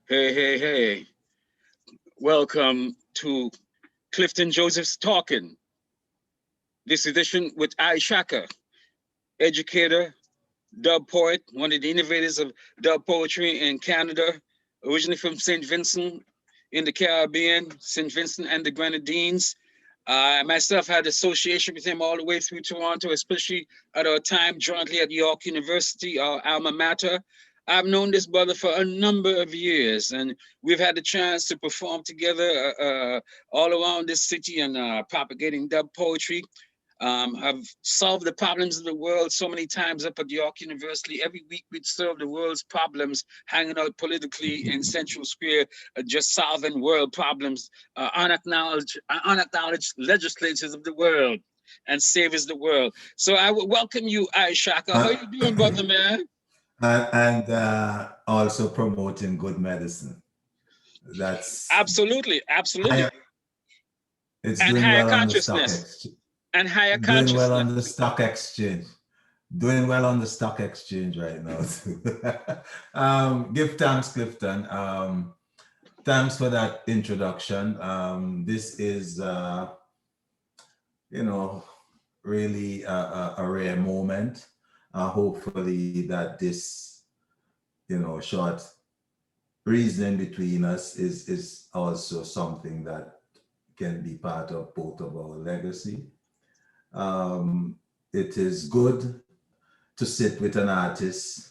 Hey, hey, hey. Welcome to Clifton Joseph's Talking. This edition with Ras Ishaka, educator, dub poet, one of the innovators of dub poetry in Canada, originally from St. Vincent in the Caribbean, St. Vincent and the Grenadines. I myself had association with him all the way through Toronto, especially at our time jointly at York University, our alma mater. I've known this brother for a number of years, and we've had the chance to perform together all around this city and propagating dub poetry. Have solved the problems of the world so many times up at York University. Every week we'd solve the world's problems, hanging out politically in Central Square, just solving world problems, unacknowledged legislators of the world and saviors of the world. So I would welcome you, Ras Ishaka. How you doing, brother, man? And also promoting good medicine. That's absolutely. higher, it's And doing higher well on the stock consciousness. exchange. And higher Doing well consciousness. on the stock exchange. Doing well on the stock exchange right now. Give thanks, Clifton. Thanks for that introduction. This is, really a rare moment. Hopefully that this, short reasoning between us is also something that can be part of both of our legacy. It is good to sit with an artist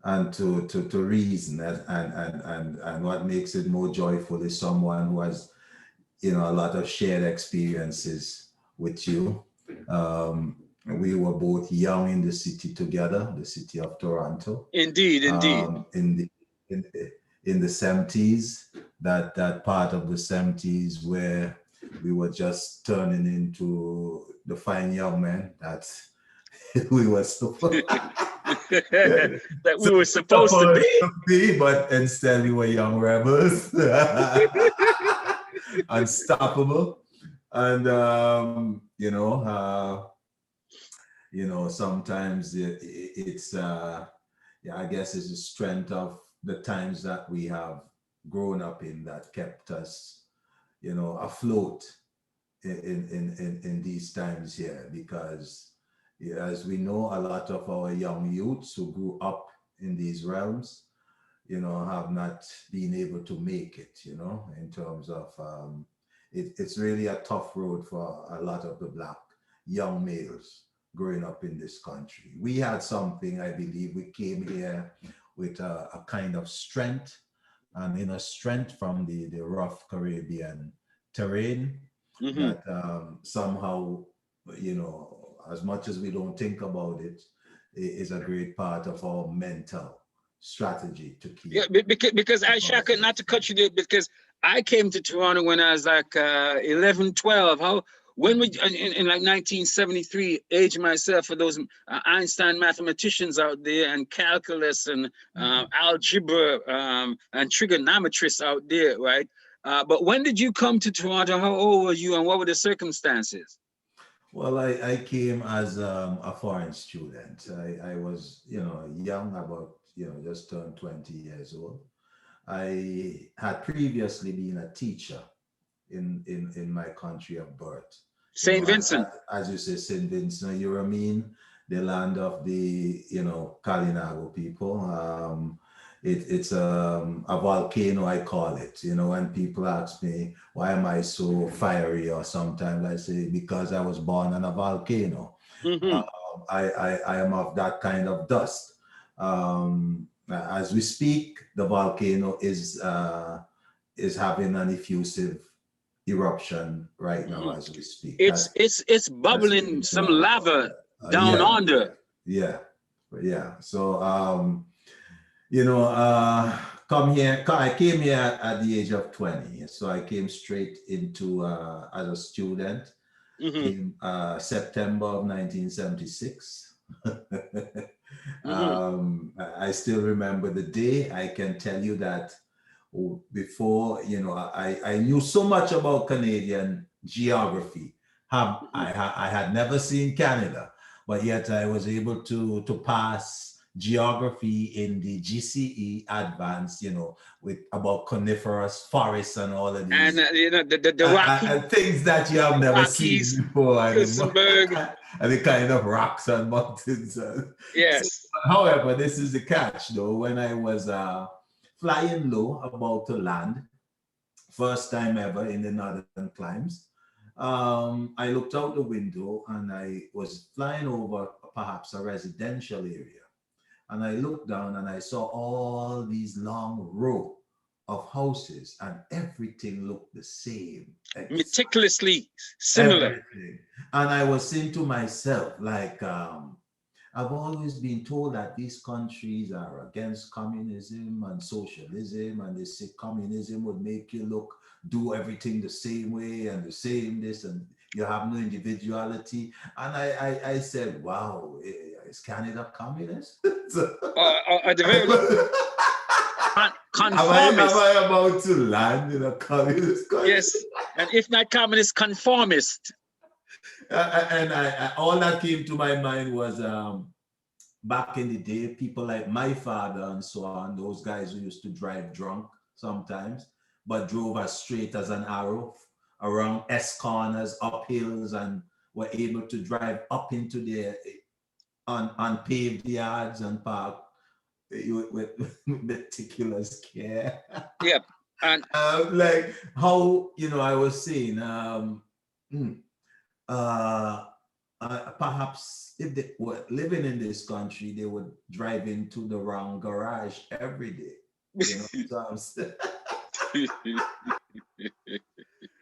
and to reason, and what makes it more joyful is someone who has a lot of shared experiences with you. We were both young in the city together, the city of Toronto. Indeed. In the 70s, that part of the 70s where we were just turning into the fine young men that we were supposed that we were supposed to be. But instead we were young rebels, unstoppable. And sometimes it's I guess it's the strength of the times that we have grown up in that kept us, afloat in these times here, because as we know, a lot of our young youths who grew up in these realms, have not been able to make it, in terms of it's really a tough road for a lot of the Black young males growing up in this country. We had something, I believe, we came here with a kind of strength and inner strength from the rough Caribbean terrain, that somehow, as much as we don't think about it, is a great part of our mental strategy to keep. Yeah, because Ras Ishaka, not to cut you there, because I came to Toronto when I was like 11, 12. When we in like 1973, age myself for those Einstein mathematicians out there, and calculus and algebra and trigonometrists out there, right? But when did you come to Toronto? How old were you, and what were the circumstances? Well, I came as a foreign student. I was, young, about, just turned 20 years old. I had previously been a teacher in my country of birth. St. Vincent. As you say, St. Vincent, the land of the, Kalinago people. It's a volcano, I call it. When people ask me, why am I so fiery? Or sometimes I say, because I was born on a volcano. I am of that kind of dust. As we speak, the volcano is having an effusive eruption right now as we speak. It's bubbling some lava down under. Yeah. So I came here at the age of 20. So I came straight into as a student. Came September of 1976. I still remember the day. I can tell you that before, I knew so much about Canadian geography. I had never seen Canada, but yet I was able to pass geography in the GCE advanced, with about coniferous forests and all of And these the Rocky, and things that you have the never seen Rockies, before, Pilsenberg. and the kind of rocks and mountains. So, Yes. however, this is the catch, though. When I was flying low, about to land, first time ever in the northern climes, I looked out the window and I was flying over perhaps a residential area. And I looked down and I saw all these long row of houses and everything looked the same. Meticulously similar. Everything. And I was saying to myself, like, I've always been told that these countries are against communism and socialism, and they say communism would make you do everything the same way and the same this, and you have no individuality. And I said, wow, is Canada communist? At the very least, Am conformist. I about to land in a communist country? Yes, and if not communist, conformist. And all that came to my mind was back in the day, people like my father and so on, those guys who used to drive drunk sometimes, but drove as straight as an arrow around S corners, up hills, and were able to drive up into their unpaved yards and park with meticulous care. Yep. And like how, I was saying, perhaps if they were living in this country, they would drive into the wrong garage every day. So I'm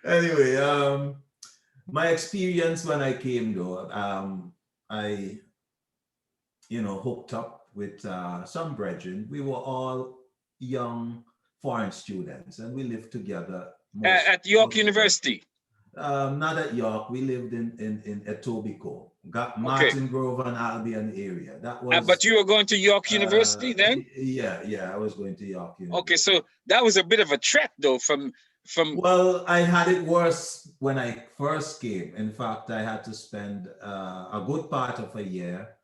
anyway, my experience when I came though, I, hooked up with some brethren. We were all young foreign students and we lived together. At York University. Not at York. We lived in Etobicoke, Martin Grove and Albion area. That was. But you were going to York University then? Yeah, I was going to York University. Okay, so that was a bit of a trek though from. Well, I had it worse when I first came. In fact, I had to spend a good part of a year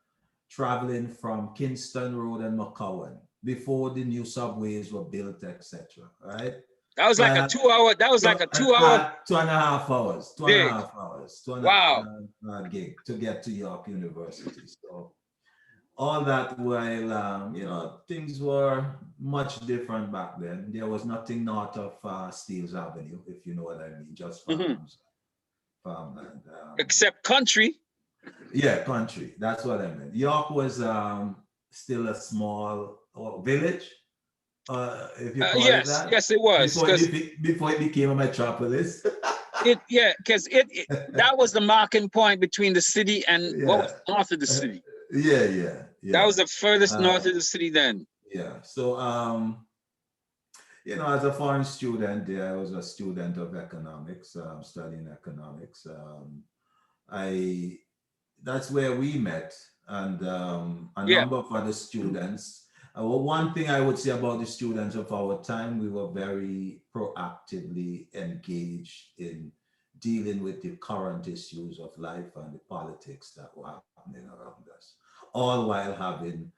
traveling from Kingston Road and McCowan before the new subways were built, etc. Right? That was like a 2 hour. That was like a 2 hour. 2.5 hours. 2.5 hours. Wow. Gig to get to York University. So all that while things were much different back then. There was nothing north of Steeles Avenue, if you know what I mean. Just farms, farmland. Except country. Yeah, country. That's what I meant. York was still a small village. If you call it that. Yes, it was. Before it became a metropolis. Because that was the marking point between the city and what was north of the city. Yeah. That was the furthest north of the city then. Yeah. So as a foreign student there, I was a student of economics, studying economics. That's where we met, and a number of other students. One thing I would say about the students of our time, we were very proactively engaged in dealing with the current issues of life and the politics that were happening around us, all while having,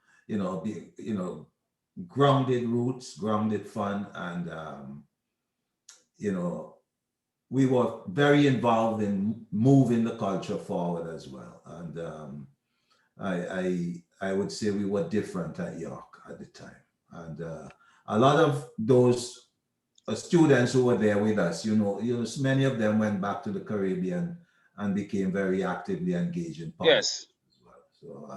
grounded roots, grounded fun, and, we were very involved in moving the culture forward as well. And I would say we were different at York at the time. And a lot of those students who were there with us, many of them went back to the Caribbean and became very actively engaged in politics as well. So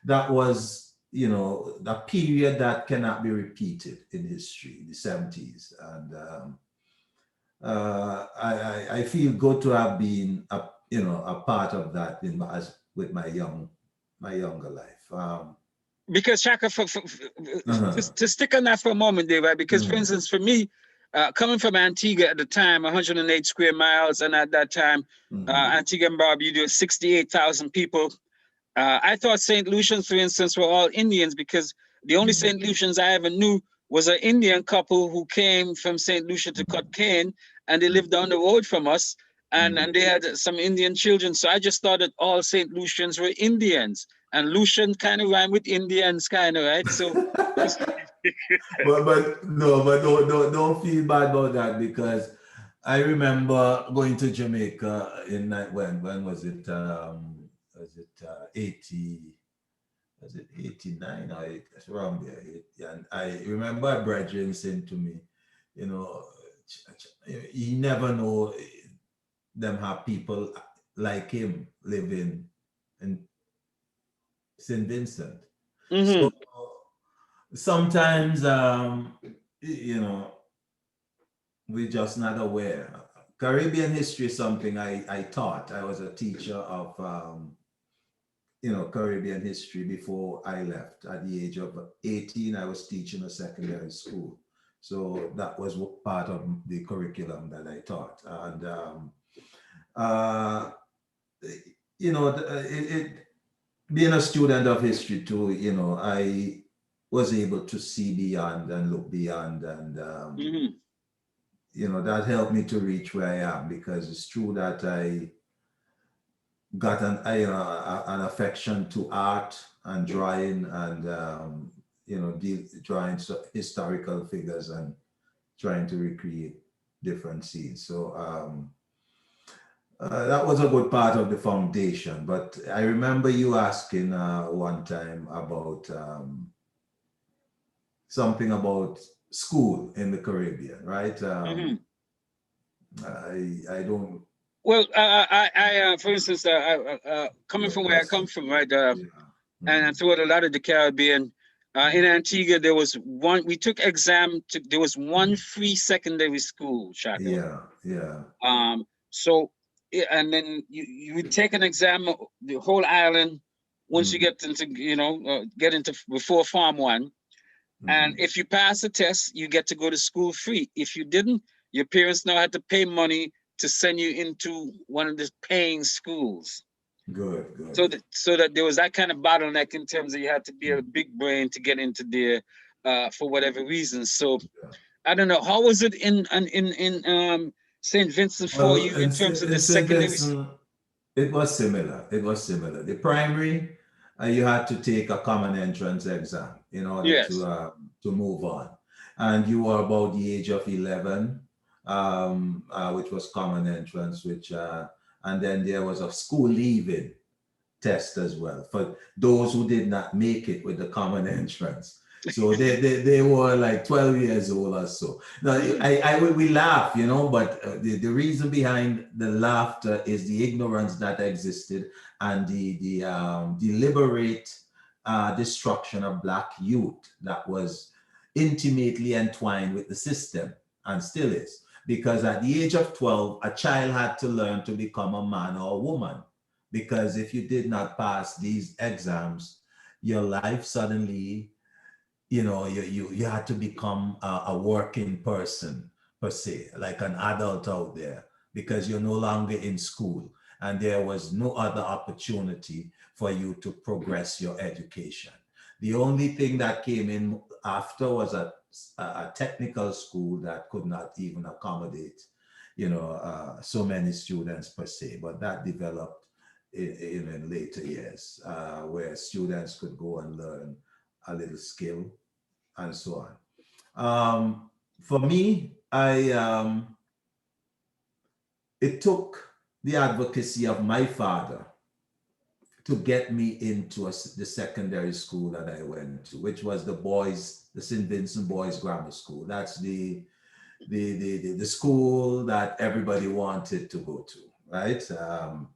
that was, a period that cannot be repeated in history, the 70s. And I feel good to have been a part of that with my younger life. Because Shaka, to stick on that for a moment, Dave, right? Because for instance, for me, coming from Antigua at the time, 108 square miles, and at that time, Antigua and Barbuda, 68,000 people. I thought St. Lucians, for instance, were all Indians, because the only St. Lucians I ever knew was an Indian couple who came from St. Lucia to cut cane, and they lived down the road from us, and they had some Indian children. So I just thought that all St. Lucians were Indians. and Lucian kind of rhyme with Indians, kind of, right? So, but no, but don't feel bad about that, because I remember going to Jamaica in when was it? Was it 80? Was it 89 or it's around there? And I remember a brethren saying to me, you know, you never know them have people like him living in St. Vincent. So mm-hmm. sometimes, you know, we're just not aware. Caribbean history is something I taught. I was a teacher of, Caribbean history before I left. At the age of 18, I was teaching a secondary school. So that was part of the curriculum that I taught. And, uh, being a student of history too, I was able to see beyond and look beyond, and Mm-hmm. that helped me to reach where I am, because it's true that I got an affection to art and drawing, and drawing historical figures and trying to recreate different scenes. So that was a good part of the foundation. But I remember you asking one time about something about school in the Caribbean, right? Mm-hmm. I don't. Well, for instance, coming What from where I was? come from, right, Yeah. and Mhm. throughout a lot of the Caribbean, in Antigua, there was one. We took exam. There was one free secondary school, Shaka. Yeah. Yeah. So, and then you would take an exam, the whole island. Once you Mhm. get into before Farm One, and Mhm. if you pass the test, you get to go to school free. If you didn't, your parents now had to pay money to send you into one of the paying schools. Good. Good. So that there was that kind of bottleneck in terms of you had to be a big brain to get into there, for whatever reason. So Yeah. I don't know, how was it in St. Vincent for Well, you in terms of the In St. secondary? Vincent, it was similar. It was similar. The primary, you had to take a common entrance exam in order Yes. to move on, and you were about the age of 11, which was common entrance, and then there was a school leaving test as well for those who did not make it with the common entrance. So they were like 12 years old or so. Now, Mm. we laugh, but the reason behind the laughter is the ignorance that existed, and the deliberate destruction of Black youth that was intimately entwined with the system, and still is. Because at the age of 12, a child had to learn to become a man or a woman, because if you did not pass these exams, your life suddenly, you had to become a working person per se, like an adult out there, because you're no longer in school, and there was no other opportunity for you to progress your education. The only thing that came in after was a technical school that could not even accommodate, so many students per se, but that developed in later years, where students could go and learn a little skill and so on. For me, it took the advocacy of my father to get me into the secondary school that I went to, which was the St. Vincent Boys Grammar School. That's the school that everybody wanted to go to, right? So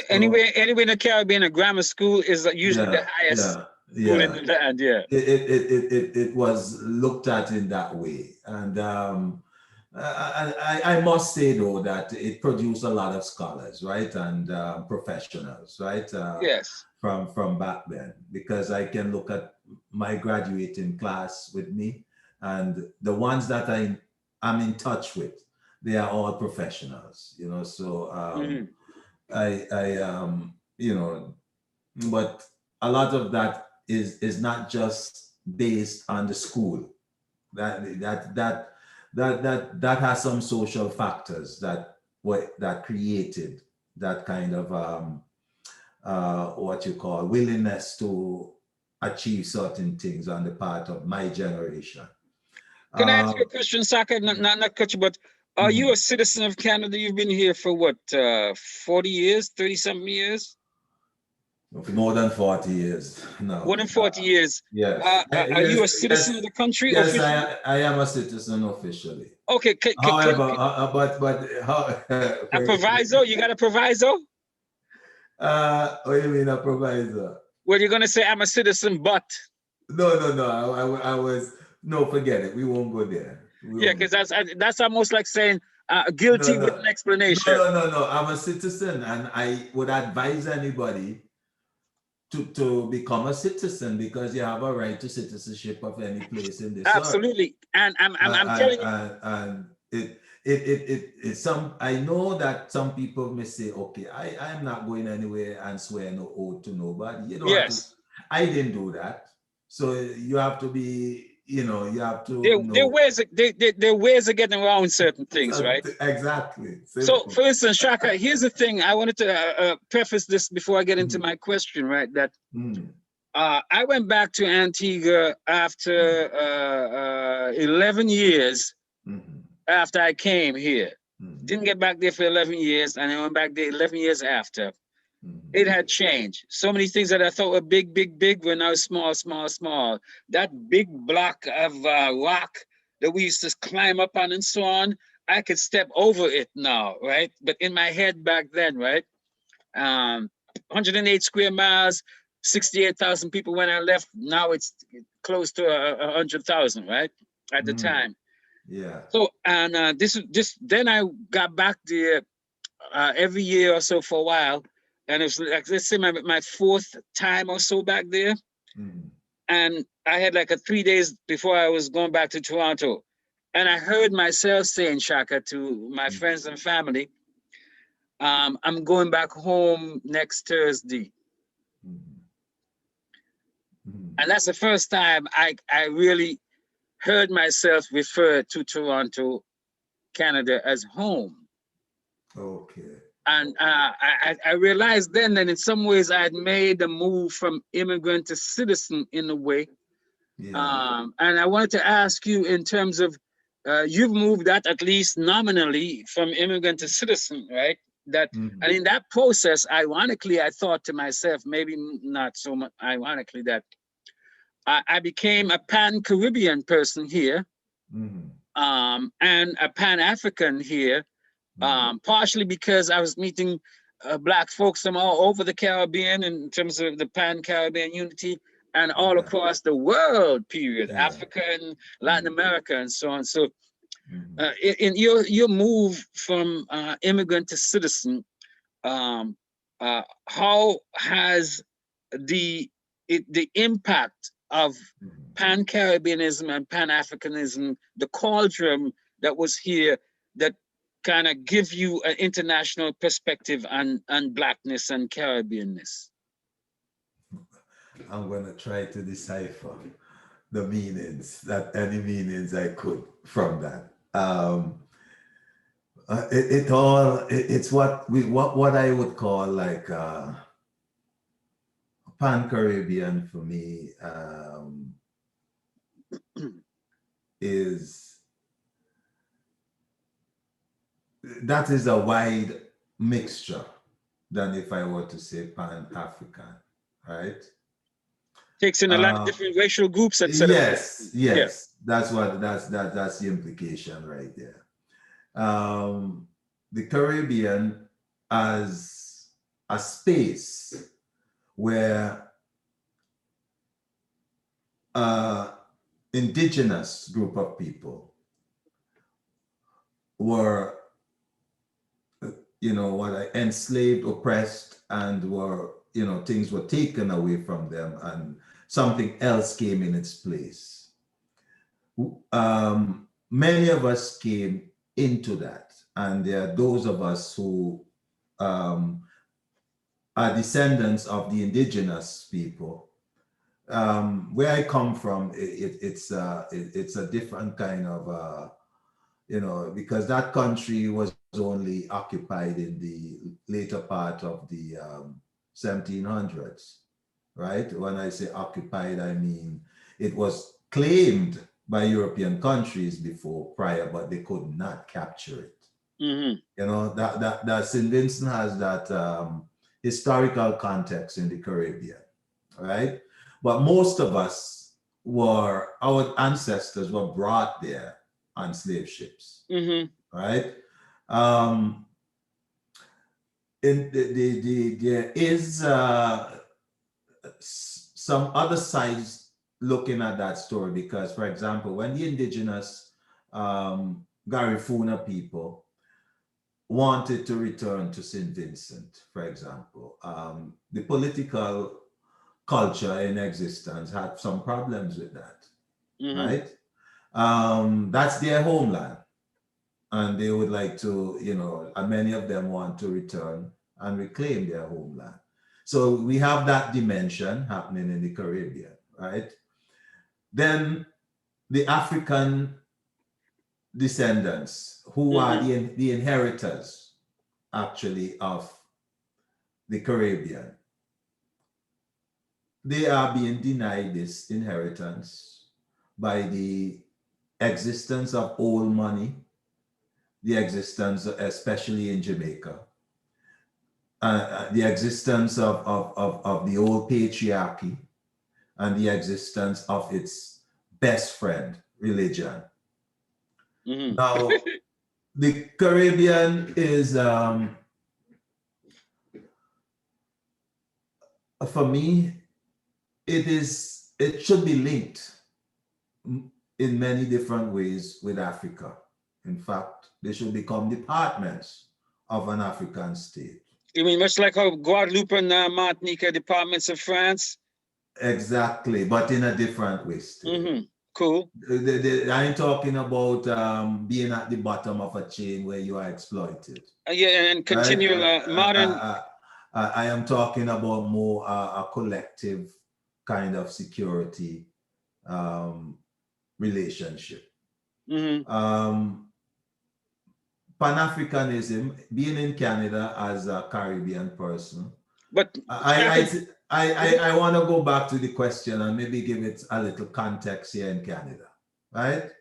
Anywhere in the Caribbean, a grammar school is usually the yeah, highest yeah, school in yeah. the land. Yeah. It was looked at in that way. And I must say, though, that it produced a lot of scholars, right? And professionals, right? Yes. From back then, because I can look at my graduating class with me, and the ones that I'm in touch with, they are all professionals, So Hmm. but a lot of that is not just based on the school. That has some social factors that created that kind of what you call willingness to achieve certain things on the part of my generation. Can I ask you a Um, question, Saka? Not cut you, but are you mhm. a citizen of Canada? You've been here for what, 40 years, 30 something years? More than 40 years More now. than 40 years. Yes, Are you yes, a citizen of yes, the country yes. officially? I am a citizen officially. Okay, However, but how? a proviso? You got a proviso? What do you mean a proviso? Well, you're gonna say I'm a citizen, but No. I was no. Forget it. We won't go there. We yeah, won't because go. that's almost like saying No, guilty with no, an explanation. no. I'm a citizen, and I would advise anybody to become a citizen because you have a right to citizenship of any place in this earth. Absolutely, and I'm And telling you, and it's some. I know that some people may say, okay, I'm not going anywhere and swear no oath to nobody. You don't have to. yes, I didn't do that. So you have to be. You have to there know. ways there ways of getting around certain things, right? Exactly. So, Simple. for instance, Shaka, here's the thing. I wanted to preface this before I get into Mhm. my question, right? That Mhm. I went back to Antigua after 11 years Mhm. after I came here. Mhm. Didn't get back there for 11 years, and I went back there 11 years after. Mhm. It had changed. So many things that I thought were big were now small. That big block of rock that we used to climb up on and so on, I could step over it now, right? But in my head back then, right? 108 square miles, 68,000 people when I left. Now it's close to 100,000, right? At the Mhm. time. Yeah. So, and then I got back there every year or so for a while. And it was like, let's say my fourth time or so back there. Mhm. And I had like a 3 days before I was going back to Toronto. And I heard myself saying, Shaka, to my Mhm. friends and family, I'm going back home next Thursday. Mhm. Mhm. And that's the first time I really heard myself refer to Toronto, Canada as home. Okay. And I realized then that in some ways I had made the move from immigrant to citizen in a way. Yeah. And I wanted to ask you in terms of you've moved that at least nominally from immigrant to citizen, right? That Mhm. and in that process, ironically, I thought to myself, maybe not so much ironically, that I became a pan-Caribbean person here, Mhm. and a Pan-African here, Mhm. partially because I was meeting Black folks from all over the Caribbean in terms of the Pan-Caribbean unity and all Yeah. across the world, period, Yeah. Africa and Latin Mhm. America and so on. So Mhm. in your move from immigrant to citizen, how has the impact of Mhm. Pan Caribbeanism and Pan Africanism, the cauldron that was here, that kind of give you an international perspective on blackness and Caribbeanness? I'm gonna try to decipher the meanings, that any meanings I could from that. It's what I would call like Pan Caribbean for me, is that is a wide mixture than if I were to say Pan African, right? Takes in a lot of Uh, different racial groups, etc. yes, Yeah. yes, that's the implication right there. Um, the Caribbean as a space where indigenous group of people were, what enslaved, oppressed, and were, things were taken away from them, and something else came in its place. Many of us came into that, and there are those of us who um, are descendants of the indigenous people. Where I come from, it's a different kind of because that country was only occupied in the later part of the 1700s, right? When I say occupied, I mean it was claimed by European countries before prior, but they could not capture it. You know, that St. Vincent has that historical context in the Caribbean, right? But most of us our ancestors were brought there on slave ships, right? Um, there is some other sides looking at that story because, for example, when the indigenous Garifuna people wanted to return to St. Vincent, for example, the political culture in existence had some problems with that, right? That's their homeland. And they would like to, you know, and many of them want to return and reclaim their homeland. So we have that dimension happening in the Caribbean, right? Then the African descendants, who are the inheritors, actually, of the Caribbean, they are being denied this inheritance by the existence of old money, the existence, especially in Jamaica, the existence of the old patriarchy, and the existence of its best friend, religion. Now, the Caribbean is, for me, it should be linked in many different ways with Africa. In fact, they should become departments of an African state. You mean much like how Guadeloupe and Martinique are departments of France? Exactly, but in a different way still. Cool. I ain't talking about being at the bottom of a chain where you are exploited. Yeah, and continual modern. I am talking about more a collective kind of security relationship. Pan-Africanism, being in Canada as a Caribbean person, but I want to go back to the question and maybe give it a little context here in Canada, right?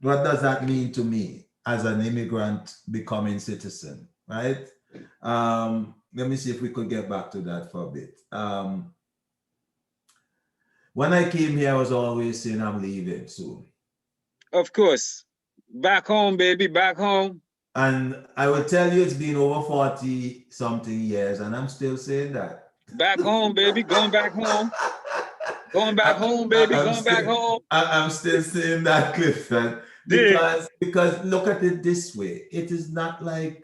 What does that mean to me as an immigrant becoming citizen, right? Let me see if we could get back to that for a bit. When I came here, I was always saying I'm leaving soon. Of course. Back home, baby, back home. And I will tell you, it's been over 40 something years, and I'm still saying that. Back home, baby, going back home. Going back home, baby, going back home. I'm still saying that, Clifton, because look at it this way. It is not like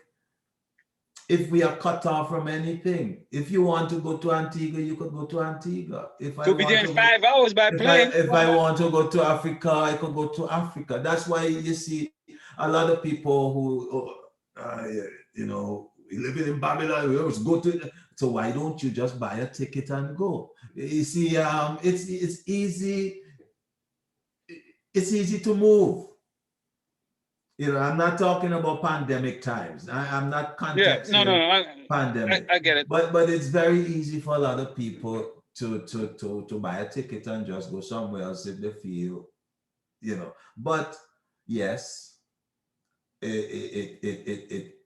if we are cut off from anything. If you want to go to Antigua, you could go to Antigua. Could be there in 5 hours by plane. If I want to go to Africa, I could go to Africa. That's why you see a lot of people who, you know, we live in Babylon, we always go to, so why don't you just buy a ticket and go? You see, it's easy. It's easy to move. You know, I'm not talking about pandemic times. I'm not contexting pandemic. I get it. But it's very easy for a lot of people to buy a ticket and just go somewhere else if they feel, you know. But yes,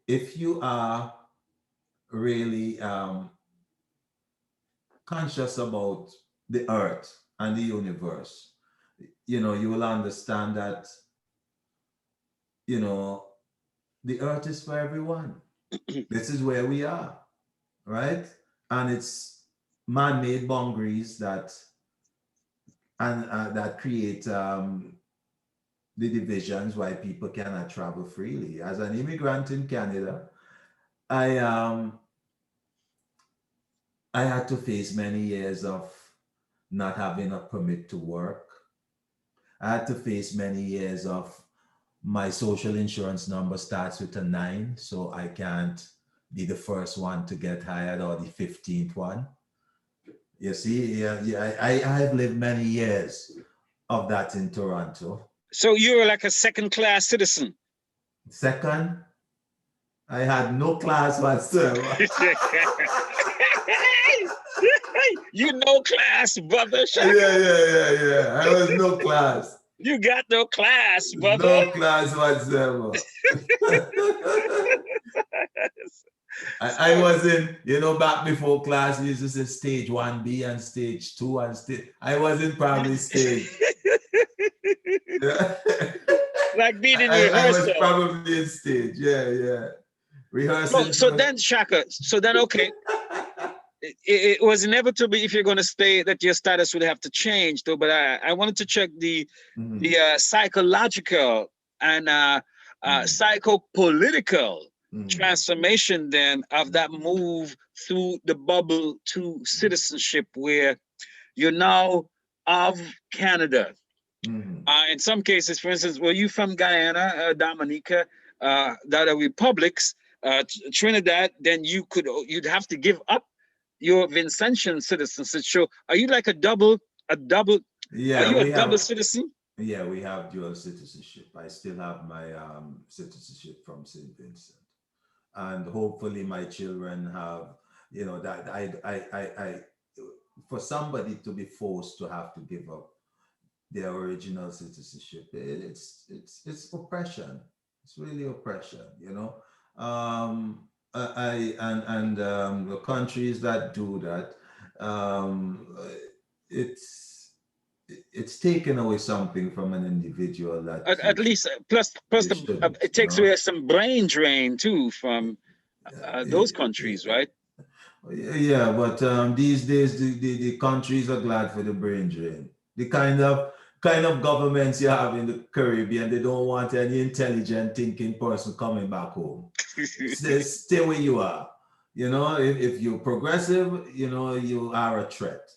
if you are really conscious about the earth and the universe, you know, you will understand that, you know, the earth is for everyone. This is where we are, right? And it's man-made boundaries that create the divisions why people cannot travel freely. As an immigrant in Canada, I had to face many years of not having a permit to work. I had to face many years of my social insurance number starts with a 9, so I can't be the first one to get hired or the 15th one. You see, I have lived many years of that in Toronto. So you're like a second-class citizen. Second, I had no class whatsoever. You no class, brother Shaka. Yeah. I was no class. You got no class, brother. No class whatsoever. I So, was in, back before class, we used to say stage 1B and stage 2 and stage. I was in probably stage. Yeah. like being in I was rehearsal. probably in stage. Yeah. So, Rehearsing so for. then, Shaka, so then, okay, it was inevitable if you're going to stay that your status would have to change, though. But I wanted to check the psychological and psychopolitical transformation then of that move through the bubble to citizenship, where you're now of Canada. In some cases, for instance, were you from Guyana, Dominica, that are republics, Trinidad? Then you'd have to give up your Vincentian citizenship. So, are you like a double? Are Yeah, you a we double have. citizen? Yeah, we have dual citizenship. I still have my citizenship from St. Vincent, and hopefully my children have. That I for somebody to be forced to have to give up their original citizenship, it's oppression. It's really oppression. The countries that do that, it's it's taken away something from an individual that At least, plus it shouldn't. it takes away some brain drain too from those countries, right? Yeah, but these days the countries are glad for the brain drain. The kind of governments you have in the Caribbean, they don't want any intelligent thinking person coming back home. Stay where you are. If you're progressive, you are a threat.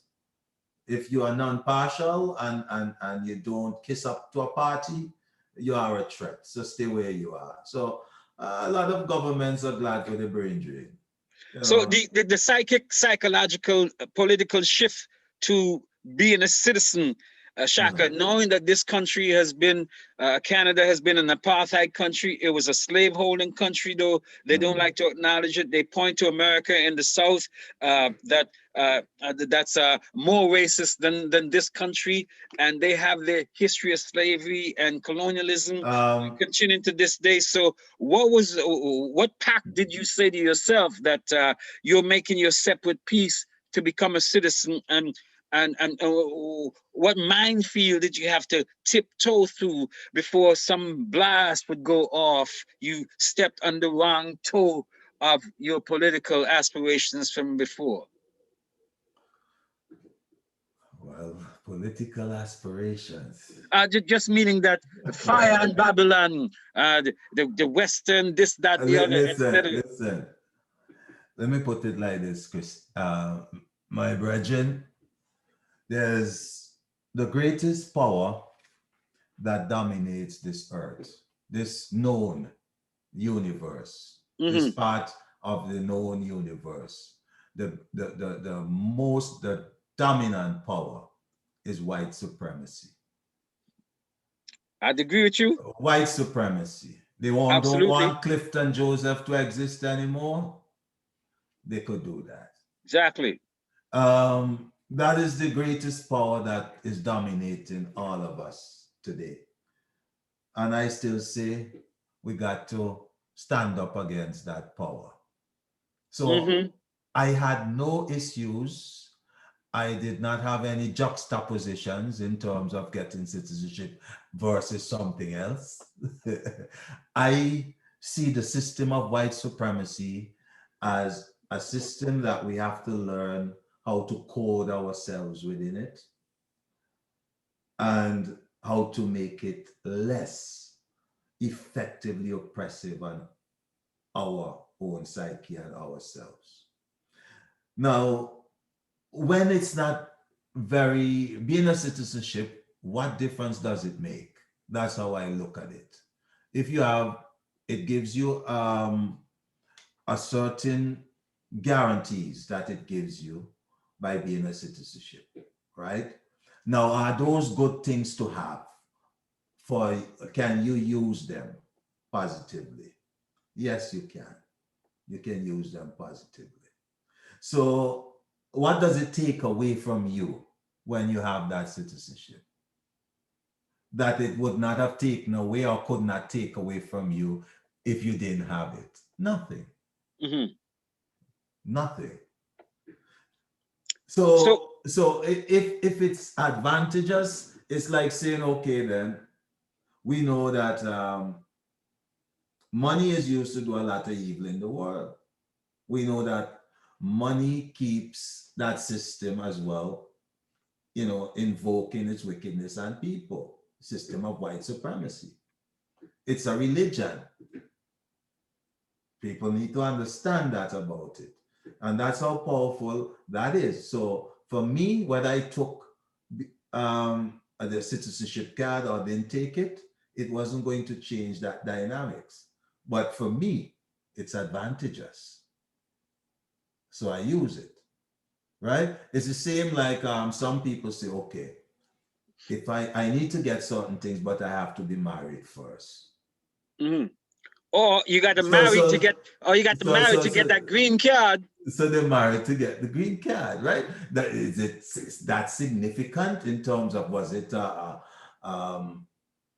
If you are non-partial and you don't kiss up to a party, you are a threat. So stay where you are. So a lot of governments are glad for the brain drain. So the psychological, political shift to being a citizen, Shaka, knowing that this country has been, Canada has been an apartheid country. It was a slaveholding country, though they don't like to acknowledge it. They point to America in the South, that's more racist than this country, and they have their history of slavery and colonialism continuing to this day. So, what pact did you say to yourself that you're making your separate peace to become a citizen, and what minefield did you have to tiptoe through before some blast would go off? You stepped on the wrong toe of your political aspirations from before. Well, political aspirations. Just meaning that fire and Babylon, the Western, this, that, the other, etc. Listen. Let me put it like this, Chris. My brethren, there's the greatest power that dominates this earth, this known universe, this part of the known universe. The dominant power is white supremacy. I'd agree with you. White supremacy. Don't Absolutely. want Clifton Joseph to exist anymore. They could do that. Exactly. That is the greatest power that is dominating all of us today. And I still say we got to stand up against that power. So I had no issues. I did not have any juxtapositions in terms of getting citizenship versus something else. I see the system of white supremacy as a system that we have to learn how to code ourselves within it and how to make it less effectively oppressive on our own psyche and ourselves. Now, when it's not being a citizenship, what difference does it make? That's how I look at it. It gives you a certain guarantees that it gives you by being a citizenship, right? Now, are those good things to have? Can you use them positively? Yes, you can. You can use them positively. So what does it take away from you when you have that citizenship that it would not have taken away or could not take away from you if you didn't have it? Nothing. Mm-hmm. Nothing. So So if it's advantageous, it's like saying, okay, then we know that money is used to do a lot of evil in the world. We know that money keeps that system as well, invoking its wickedness on people. System of white supremacy. It's a religion. People need to understand that about it. And that's how powerful that is. So for me, whether I took the citizenship card or didn't take it, it wasn't going to change that dynamics. But for me, it's advantageous. So I use it, right? It's the same like some people say, okay, if I need to get certain things, but I have to be married first. mm-hmm. Or you got to So marry to so get, or you got to so marry so to get so that green card. so they're married to get the green card, right? That is it. That's significant in terms of, was it um,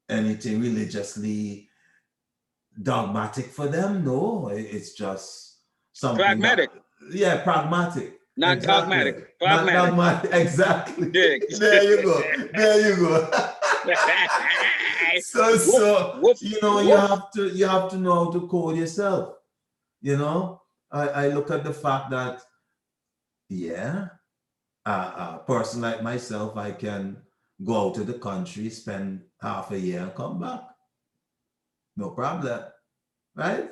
anything religiously dogmatic for them? No, it's just something that, Pragmatic, yeah, pragmatic. not Exactly. dogmatic. Not Pragmatic. dogmatic. Exactly. Dig. There you go. There you go. So Woof, so woof, you woof. have to know how to code yourself. I look at the fact that, yeah, a person like myself, I can go out to the country, spend half a year and come back. No problem, right?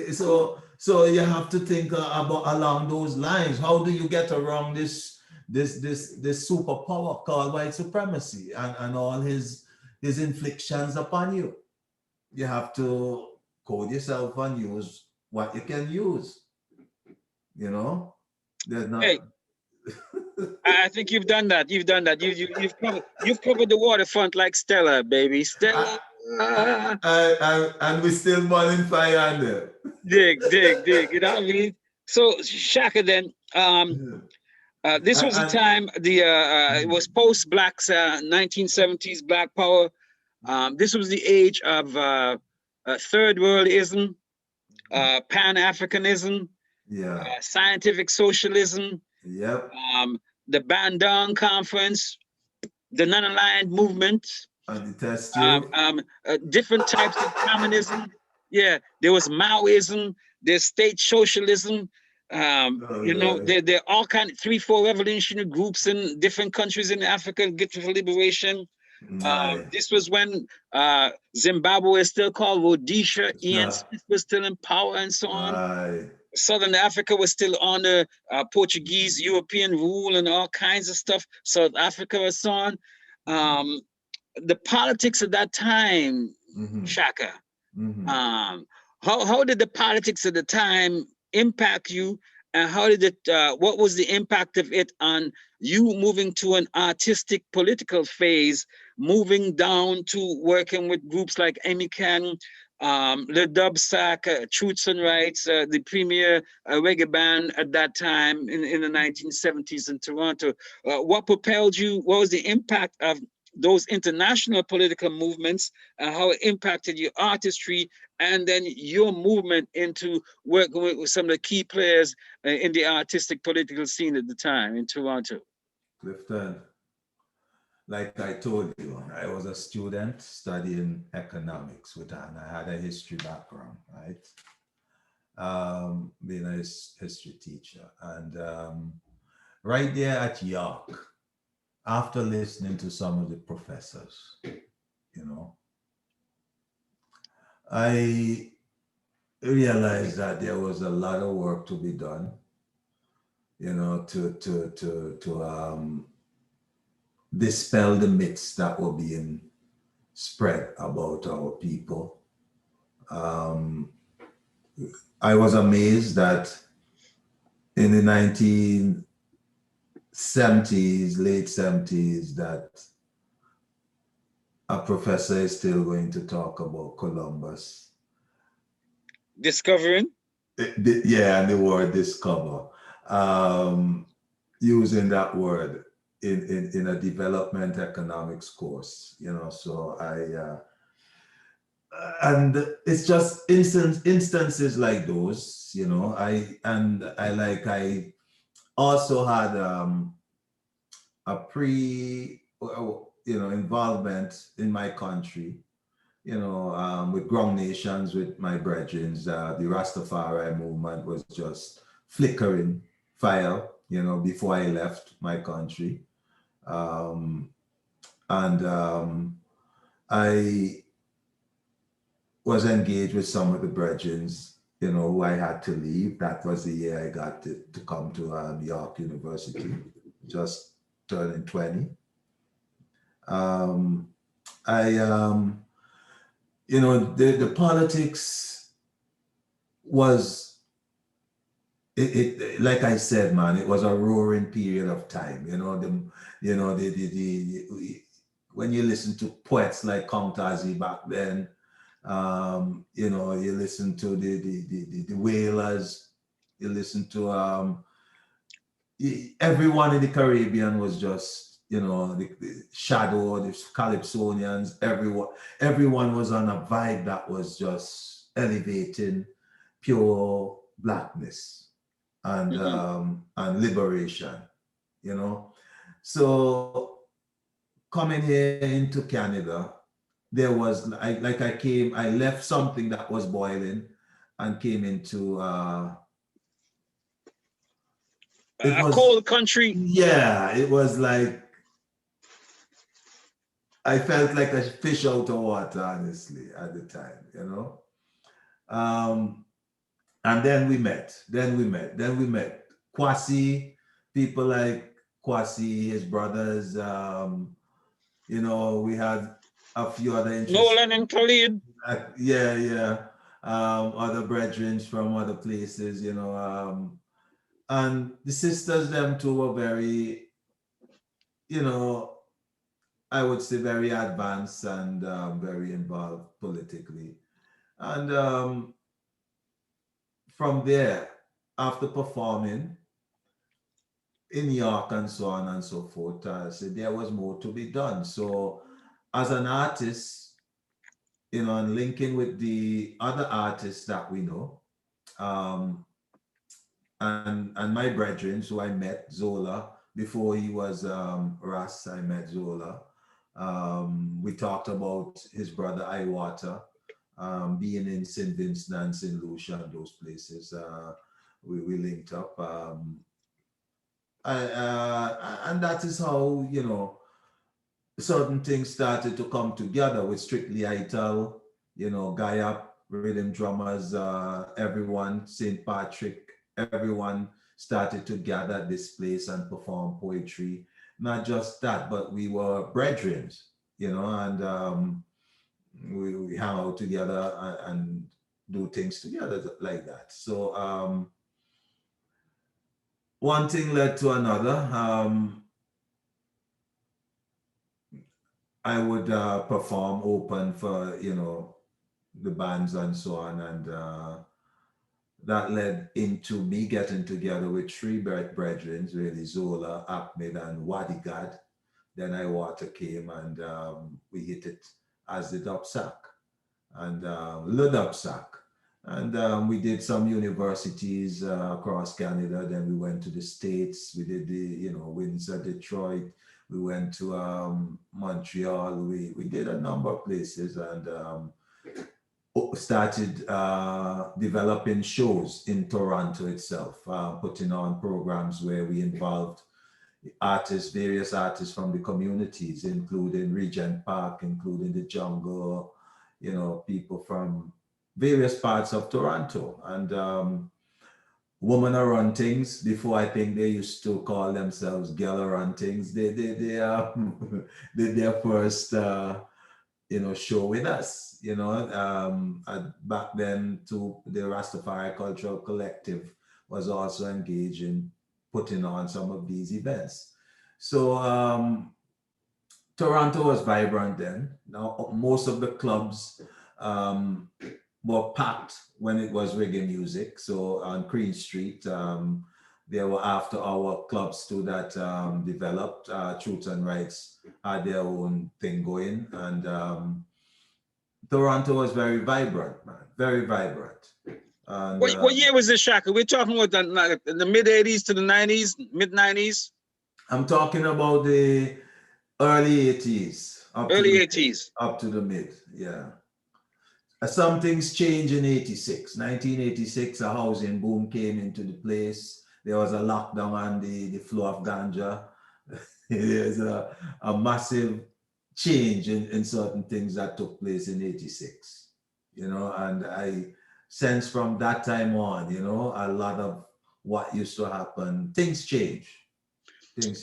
So you have to think about along those lines. How do you get around this superpower called white supremacy and all his inflictions upon you? You have to code yourself and use what you can use. You know, there's not. Hey, I think you've done that. You've done that. You've covered the waterfront like Stella, baby. I, Stella. and we still burning fire on there. Dig, dig, dig. You know what I mean? So Shaka, then, this was the And, time it was post Black's 1970s Black Power. This was the age of third worldism, Pan Africanism, yeah, scientific socialism, yep, the Bandung Conference, the non-aligned movement, and the test tube. different types of communism. Yeah, there was Maoism, there's state socialism. Oh, right. There are all kind of 3, 4 revolutionary groups in different countries in Africa get for liberation. Aye. This was when Zimbabwe is still called Rhodesia. Ian So, Smith was still in power and so on. aye. Southern Africa was still under Portuguese, European rule and all kinds of stuff. South Africa and so on. Um, the politics of that time, Mm-hmm. Shaka, Mm-hmm. how did the politics of the time impact you, and how did it? What was the impact of it on you moving to an artistic political phase, moving down to working with groups like Emican, the Dubsack, Truths and Rights, the premier reggae band at that time in the 1970s in Toronto? What propelled you? What was the impact of those international political movements and how it impacted your artistry, and then your movement into working with some of the key players in the artistic political scene at the time in Toronto? Clifton, like I told you, I was a student studying economics and I had a history background, right? Being a history teacher. And right there at York, after listening to some of the professors, you know, I realized that there was a lot of work to be done, to dispel the myths that were being spread about our people. Um, I was amazed that in the 1970s, late 70s, that a professor is still going to talk about Columbus. Discovering? Yeah, and the word discover. Using that word in a development economics course, so and it's just instances like those, I also had a involvement in my country, with ground nations, with my brethren. The Rastafari movement was just flickering fire, before I left my country. Um, and I was engaged with some of the brethren, who I had to leave. That was the year I got to come to York University, just turning 20. Um, I, the politics was, it like I said, man, it was a roaring period of time. When you listen to poets like Comtazi back then, you listen to the Wailers, you listen to everyone in the Caribbean was just, the Shadow, the Calypsonians, everyone was on a vibe that was just elevating pure blackness and liberation, So coming here into Canada, there was I left something that was boiling and came into it A was cold country. yeah, it was like I felt like a fish out of water, honestly, at the time. Um, and then we met. Kwasi, people like Kwasi, his brothers. We had a few other interests. Nolan and Khalid. Yeah. Other brethren from other places, and the sisters, them too, were very, you know, I would say very advanced and very involved politically. And from there, after performing in York and so on and so forth, so there was more to be done. So as an artist, and linking with the other artists that we know, um, and my brethren who I met, Zola, before he was Ras, I met Zola. We talked about his brother Iwata, being in St. Vincent and St. Lucia and those places. We linked up. And that is how, certain things started to come together with Strictly Ital, Gayap, rhythm drummers, everyone, St. Patrick, everyone started to gather at this place and perform poetry. Not just that, but we were brethren, and we hang out together and do things together like that. So one thing led to another. I would perform open for, the bands and so on. And that led into me getting together with three brethren, really, Zola, Ahmed, and Wadigad. Then Iwata came and we hit it as the Dubsack and Le Dubsack. And we did some universities across Canada. Then we went to the States. We did Windsor, Detroit. We went to Montreal. We did a number of places and started developing shows in Toronto itself, putting on programs where we involved various artists from the communities, including Regent Park, including the Jungle, people from various parts of Toronto. And women are run things. Before, I think they used to call themselves girl run things. They did their first show with us, back then too. The Rastafari Cultural Collective was also engaged in putting on some of these events. So Toronto was vibrant then. Now most of the clubs more packed when it was reggae music. So on Queen Street, there were after hour clubs too that developed. Truth and Rights had their own thing going, and Toronto was very vibrant, man, very vibrant. And What year was this, Shaka? We're talking about the mid 80s to the 90s, mid 90s, I'm talking about the early 80s early 80s. up to the mid, yeah. Some things changed in 86. 1986, a housing boom came into the place. There was a lockdown on the flow of ganja. There's a massive change in certain things that took place in 86, and I sense from that time on, a lot of what used to happen, things change.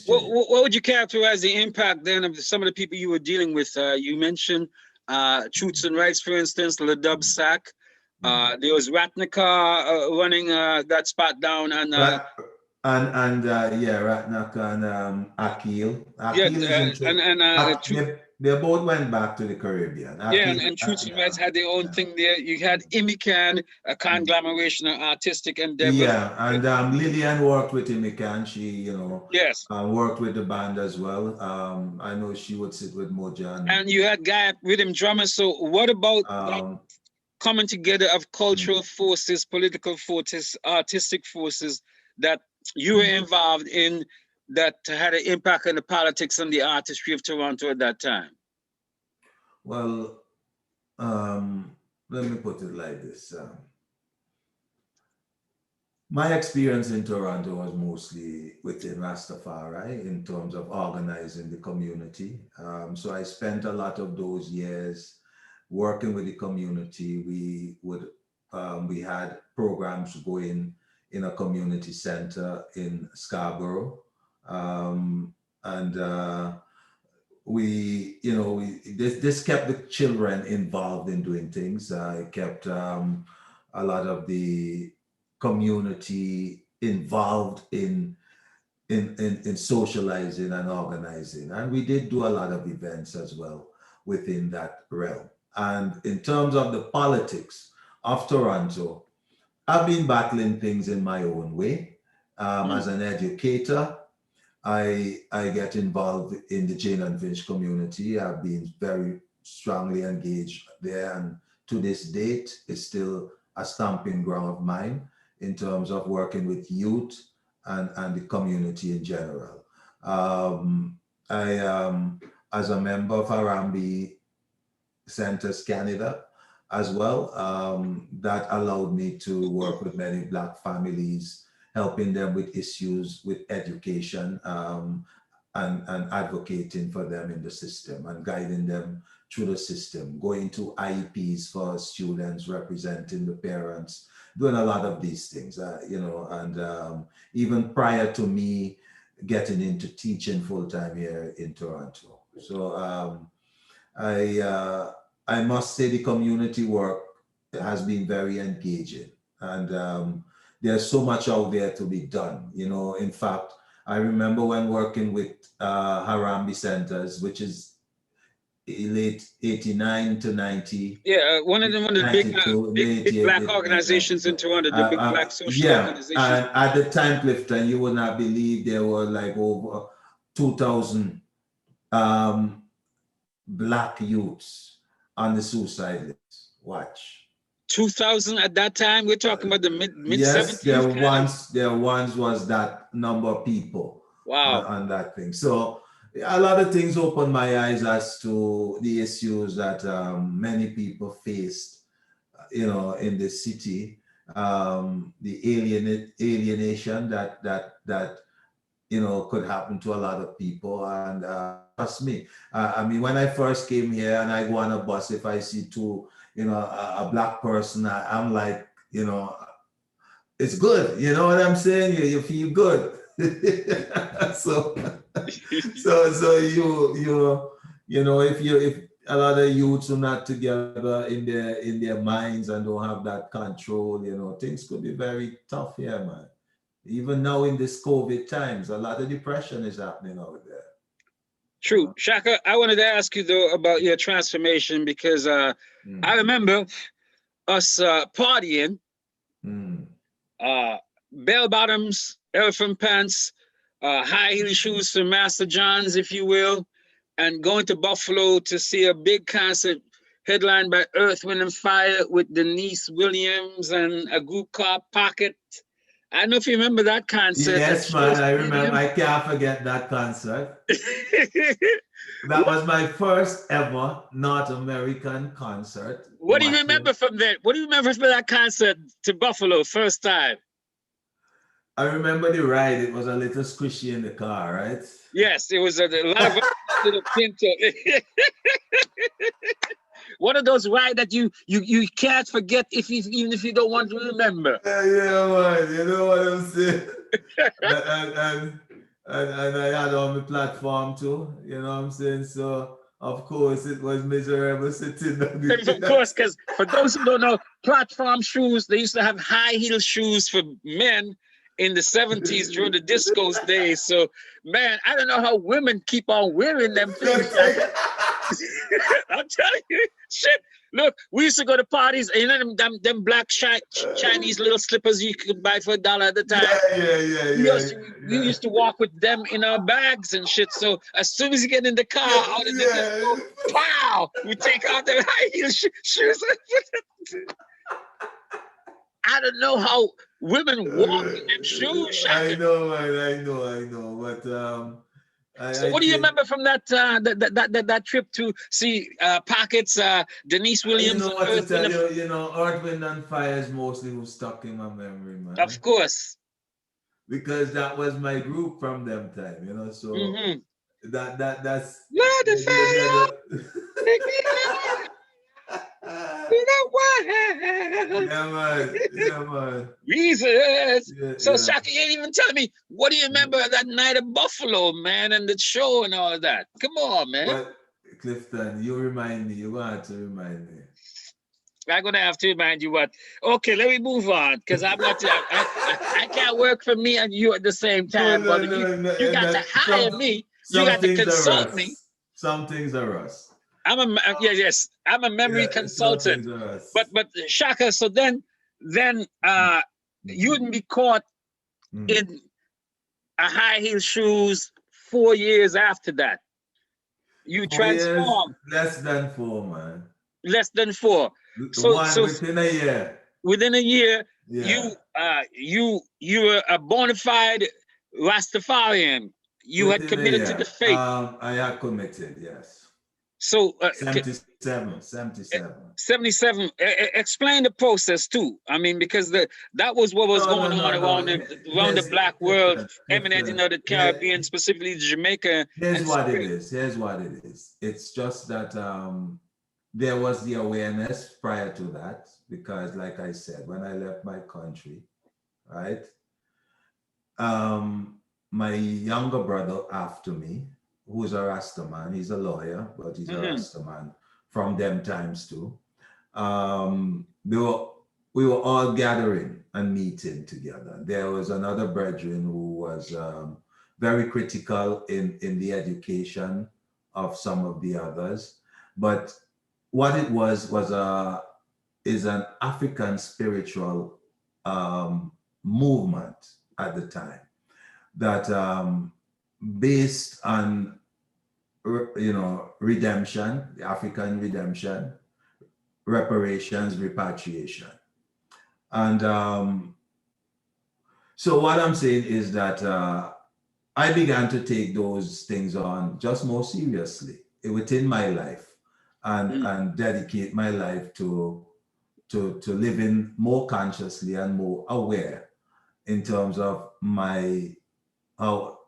What would you characterize the impact then of some of the people you were dealing with? You mentioned Truths and Rights, for instance, the Dub Sack. There was Ratnaka running that spot down, and Ratnaka and Akil. Akil is they both went back to the Caribbean. Akil, and Truths and Rights had their own thing there. You had Imican, a conglomeration of artistic endeavors. Yeah, and Lillian worked with Imican. She, yes, worked with the band as well. I know she would sit with Moja. And you had Guy rhythm drummers. So what about that coming together of cultural forces, political forces, artistic forces that you were involved in that had an impact on the politics and the artistry of Toronto at that time? Well, let me put it like this. My experience in Toronto was mostly within Rastafari in terms of organizing the community. So I spent a lot of those years working with the community. We had programs going in a community center in Scarborough, this kept the children involved in doing things. It kept a lot of the community involved in socializing and organizing, and we did do a lot of events as well within that realm. And in terms of the politics of Toronto, I've been battling things in my own way. As an educator, I get involved in the Jane and Finch community. I've been very strongly engaged there, and to this date, it's still a stamping ground of mine in terms of working with youth and the community in general. As a member of Harambee Centers Canada as well, that allowed me to work with many Black families, helping them with issues with education, and advocating for them in the system and guiding them through the system, going to IEPs for students, representing the parents, doing a lot of these things, and even prior to me getting into teaching full-time here in Toronto. So I must say the community work has been very engaging, and there's so much out there to be done. In fact, I remember when working with Harambee Centers, which is late 89 to 90. Yeah, one of the big Black organizations in Toronto, the big Black social organizations. And at the time, Clifton, you would not believe there were like over 2,000 Black youths on the suicide list. Watch. 2,000 at that time? We're talking about the mid 70s? Yes, there once was that number of people. Wow. on that thing. So a lot of things opened my eyes as to the issues that many people faced, in the city, the alienation that could happen to a lot of people. And trust me, I mean, when I first came here and I go on a bus, if I see a Black person, I'm like, it's good. You know what I'm saying? You feel good. so if a lot of youths are not together in their minds and don't have that control, things could be very tough here, man. Even now in this COVID times, a lot of depression is happening out there. True. Shaka, I wanted to ask you though about your transformation, because I remember us partying, bell bottoms, elephant pants, high heel shoes from Master John's, if you will, and going to Buffalo to see a big concert headlined by Earth, Wind and Fire with Denise Williams and a group called Pocket. I don't know if you remember that concert. Yes, man, I remember. I can't forget that concert. That was my first ever North American concert. What do you remember from that? What do you remember from that concert to Buffalo first time? I remember the ride. It was a little squishy in the car, right? Yes, it was a lot of little Pinto. One of those rides that you can't forget even if you don't want to remember. Yeah, man. You know what I'm saying? and I had on the platform too. You know what I'm saying? So of course it was miserable sitting down. Of course, because for those who don't know, platform shoes, they used to have high heel shoes for men in the 70s during the disco's days. So, man, I don't know how women keep on wearing them things. I'm telling you, shit. Look, we used to go to parties, and you know them black Chinese little slippers you could buy for $1 at the time. We used to walk with them in our bags and shit. So as soon as you get in the car, out of the disco, pow, we take out the high heel shoes. I don't know how women walk in them shoes. Shaka. I know. But so what do you remember from that trip to see Pockets, Denise Williams? You know what to tell you, you know, Earth, Wind and Fire is mostly who's stuck in my memory, man. Of course. Because that was my group from them time, you know, so that's Lord of Fire. Yeah, man. Jesus. Shaka, you ain't even telling me, what do you remember of that night at Buffalo, man, and the show and all that? Come on, man. But Clifton, you remind me. You're going to have to remind me. I'm going to have to remind you what. Okay, let me move on, because I'm not. I can't work for me and you at the same time, brother. You got to hire me. You got to consult me. Some things are us. I'm a memory consultant. But Shaka, so then you wouldn't be caught in a high heel shoes 4 years after that. You transformed. Less than 4, man. Less than 4. So within a year. Within a year, you were a bona fide Rastafarian. You had committed to the faith. I had committed, yes. So 77. 77. Explain the process too. I mean, because that was what was going on around the black world, emanating the Caribbean, specifically Jamaica. Here's what it is. It's just that there was the awareness prior to that, because like I said, when I left my country, right, my younger brother after me, who's a Rasta man, he's a lawyer, but he's a Rasta man from them times too. We were all gathering and meeting together. There was another brethren who was very critical in the education of some of the others. But what it is an African spiritual movement at the time that based on, you know, redemption, the African redemption, reparations, repatriation. And so what I'm saying is that I began to take those things on just more seriously within my life and dedicate my life to living more consciously and more aware in terms of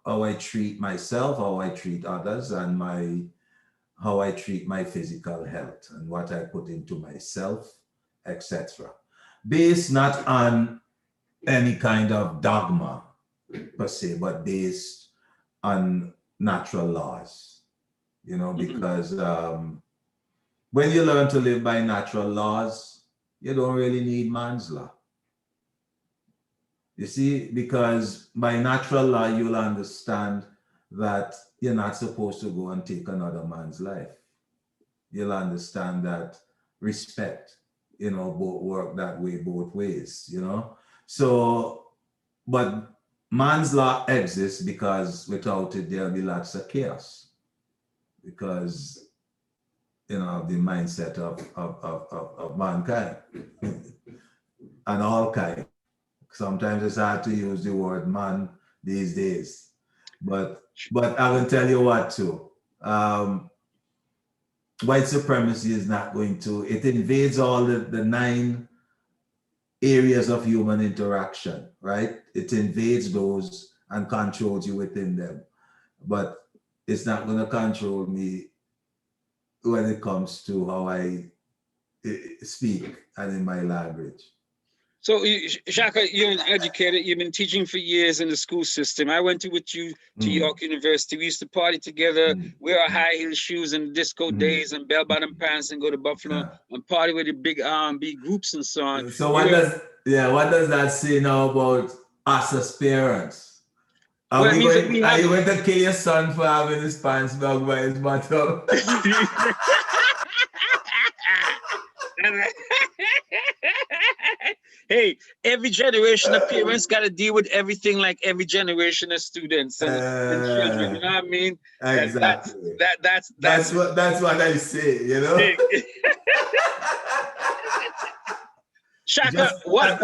how I treat myself, how I treat others, and how I treat my physical health and what I put into myself, etc. Based not on any kind of dogma per se, but based on natural laws, you know, because when you learn to live by natural laws, you don't really need man's law. You see, because by natural law, you'll understand that you're not supposed to go and take another man's life. You'll understand that respect work that way both ways, So, but man's law exists because without it, there'll be lots of chaos because, of the mindset of mankind and all kind. Sometimes it's hard to use the word man these days, but I will tell you what too. White supremacy is not going to, it invades all the 9 areas of human interaction, right? It invades those and controls you within them. But it's not going to control me when it comes to how I speak and in my language. So, Shaka, you're an educator. You've been teaching for years in the school system. I went with you to York University. We used to party together, wear our high heel shoes and disco days and bell bottom pants and go to Buffalo and party with the big R&B groups and so on. So what does that say now about us as parents? Are you going to kill your son for having his pants back by his bottom? Hey, every generation of parents got to deal with everything like every generation of students and children. You know what I mean? Exactly. That's what I say. Shaka, what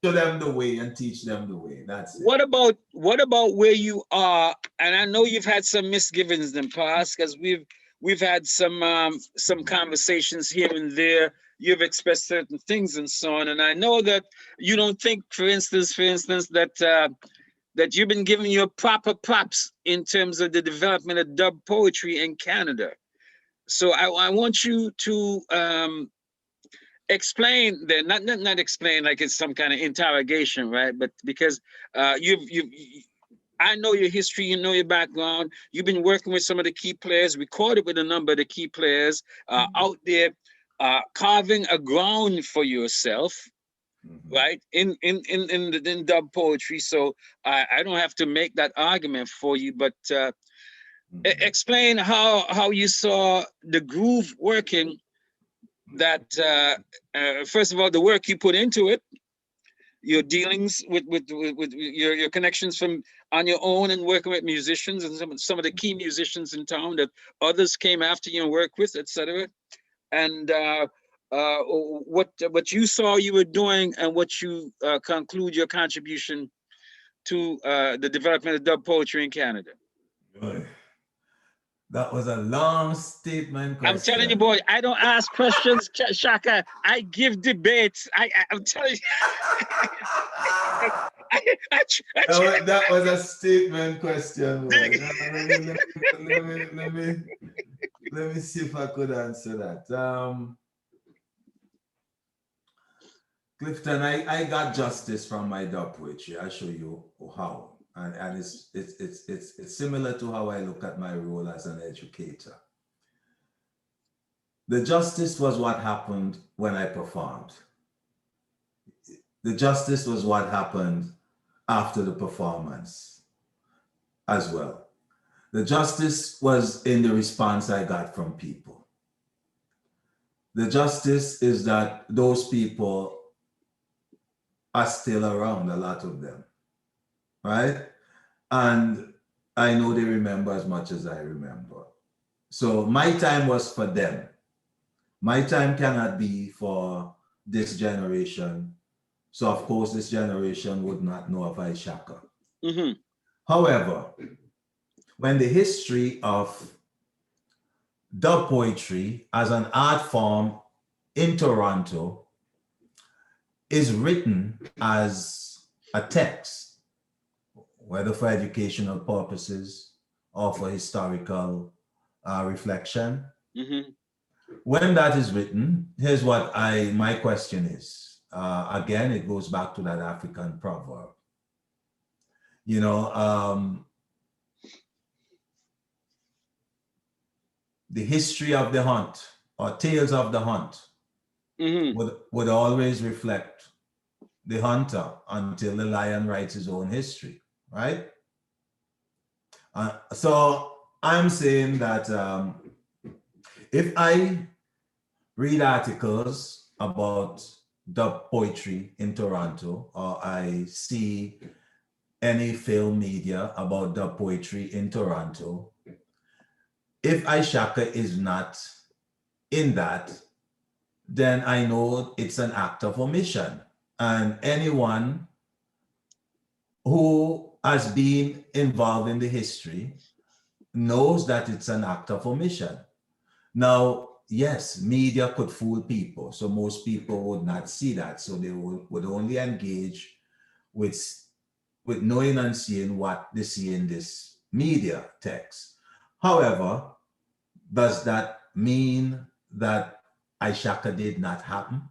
show them the way and teach them the way. That's it. What about where you are? And I know you've had some misgivings in the past because we've had some conversations here and there. You've expressed certain things and so on, and I know that you don't think, for instance, that that you've been giving your proper props in terms of the development of dub poetry in Canada. So I want you to explain that, not explain like it's some kind of interrogation, right? But because I know your history, you know your background. You've been working with some of the key players, recorded with a number of the key players out there, carving a ground for yourself, right? In dub poetry. So I don't have to make that argument for you, but explain how you saw the groove working. That first of all, the work you put into it, your dealings with your connections from on your own and working with musicians and some of the key musicians in town that others came after you and worked with, etc. And what you saw you were doing and what you conclude your contribution to the development of dub poetry in Canada. That was a long statement question. I'm telling you, boy, I don't ask questions, Shaka. I give debates. I'm telling you. That was a statement question. Let me see if I could answer that. Clifton, I got justice from my dub poetry. I'll show you how. And it's similar to how I look at my role as an educator. The justice was what happened when I performed. The justice was what happened after the performance as well. The justice was in the response I got from people. The justice is that those people are still around, a lot of them, right? And I know they remember as much as I remember. So my time was for them. My time cannot be for this generation. So of course, this generation would not know of Ishaka. However, when the history of dub poetry as an art form in Toronto is written as a text, whether for educational purposes or for historical reflection. When that is written, here's what my question is. Again, it goes back to that African proverb. The history of the hunt or tales of the hunt would always reflect the hunter until the lion writes his own history, right? So I'm saying that if I read articles about dub poetry in Toronto, or I see any film media about dub poetry in Toronto, if Ishaka is not in that, then I know it's an act of omission. And anyone who has been involved in the history knows that it's an act of omission. Now, yes, media could fool people. So most people would not see that. So they would only engage with knowing and seeing what they see in this media text. However, does that mean that Ishaka did not happen?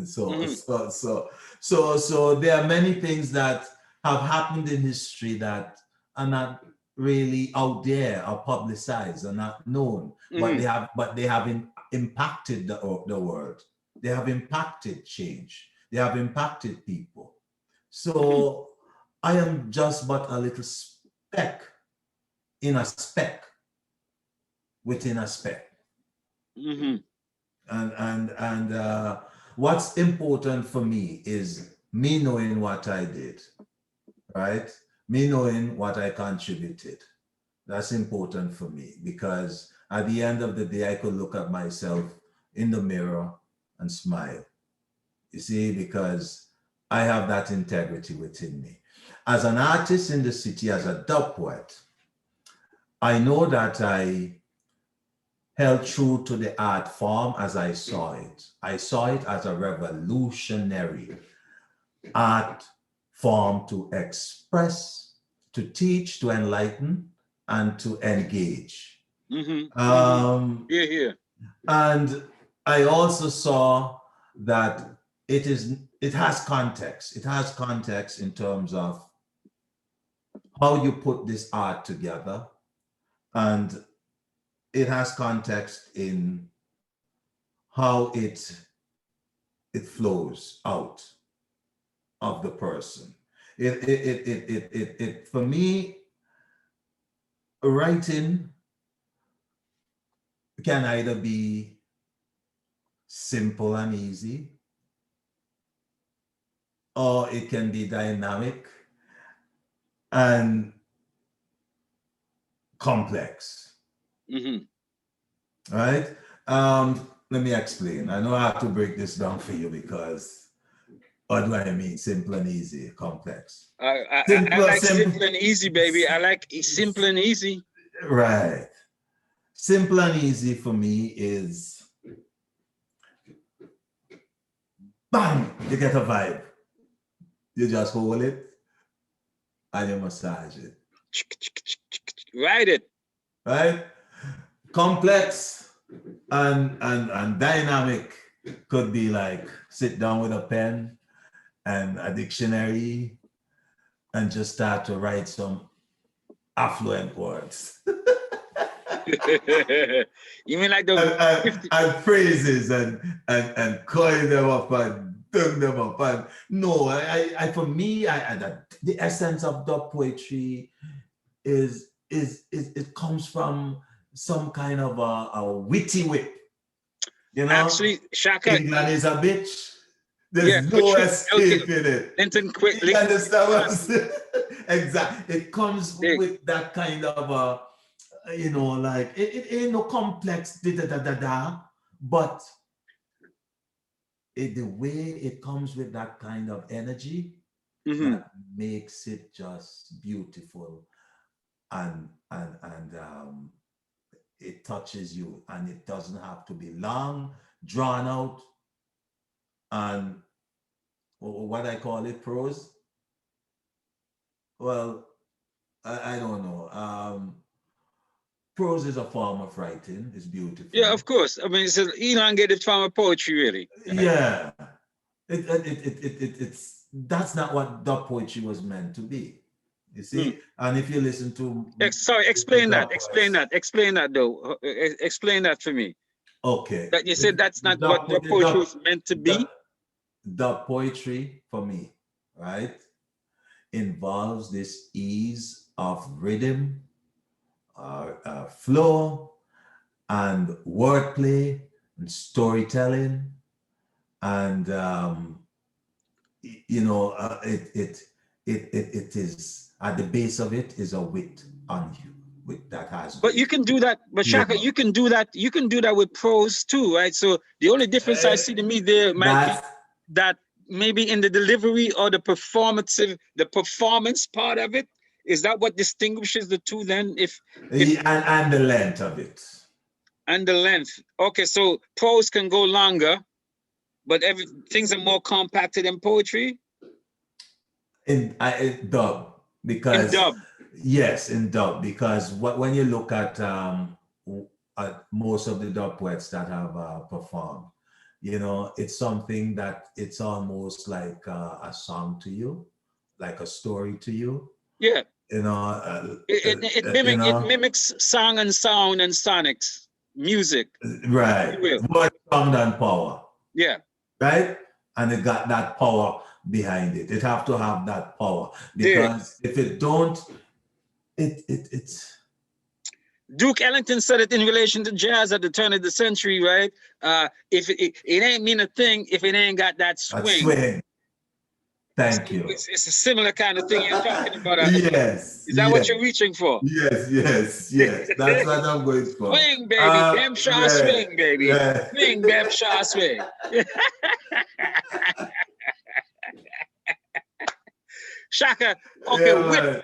So, so there are many things that have happened in history that are not really out there or publicized or not known, but they have impacted the world. They have impacted change. They have impacted people. So I am just but a little speck in a speck within a speck. And what's important for me is me knowing what I did, right? Me knowing what I contributed. That's important for me, because at the end of the day, I could look at myself in the mirror and smile. You see, because I have that integrity within me. As an artist in the city, as a dub poet, I know that I held true to the art form as I saw it. I saw it as a revolutionary art form to express, to teach, to enlighten, and to engage. And I also saw that it has context. It has context in terms of how you put this art together, and it has context in how it flows out of the person. It for me, writing can either be simple and easy, or it can be dynamic and complex. Right? Let me explain. I know I have to break this down for you, because what do I mean? Simple and easy, complex. I like simple and easy, baby. I like simple and easy. Right. Simple and easy for me is, bang, you get a vibe. You just hold it and you massage it. Write it. Right? Complex and dynamic could be like sit down with a pen and a dictionary and just start to write some affluent words. You mean like the and phrases and coin them up and turn them up. And no, I for me, the essence of dub poetry is it comes from some kind of a witty whip. You know, actually, Shaka, England is a bitch. There's no escaping it. Linton quick. You understand what I'm saying? Exactly. It comes with that kind of like it ain't no complex but the way it comes with that kind of energy that makes it just beautiful, and it touches you, and it doesn't have to be long, drawn out, and what I call it, prose. Well, I don't know. Prose is a form of writing. It's beautiful. Yeah, of course. I mean, it's an elongated form of poetry, really. Yeah. It's that's not what dub poetry was meant to be. You see? And if you listen to sorry, explain that. Explain that though. Explain that for me. Okay. That you said that's not what dub poetry was meant to be. Dub poetry for me, right, involves this ease of rhythm, flow, and wordplay and storytelling and you know, it is at the base of it is a wit on you, wit that has But you great can do that, but Shaka, humor. you can do that. You can do that with prose too, right? So the only difference I Eh, see to me there might be That's that maybe in the delivery or the performative, the performance part of it. Is that what distinguishes the two then? If and the length of it. and the length. Okay, so prose can go longer, but every things are more compacted in poetry. In dub, In because dub. yes, in dub, because when you look at most of the dub poets that have performed, you know, it's something that it's almost like a song to you, like a story to you, Yeah. you know, It mimics song and sound and sonics, music, if right, you will. more sound and power, Yeah. right? And it got that power behind it. It have to have that power, Dig. because if it don't, it's Duke Ellington said it in relation to jazz at the turn of the century, right? If it ain't mean a thing if it ain't got that that swing. swing. So Thank you. it's a similar kind of thing you're talking about. Yes, Is that what yes, you're reaching for? yes, yes, yes. That's what I'm going for. Swing, baby. Bam Shaw Right, swing, baby. right. Swing, Bam Shaw swing. Shaka, okay, Yeah, man.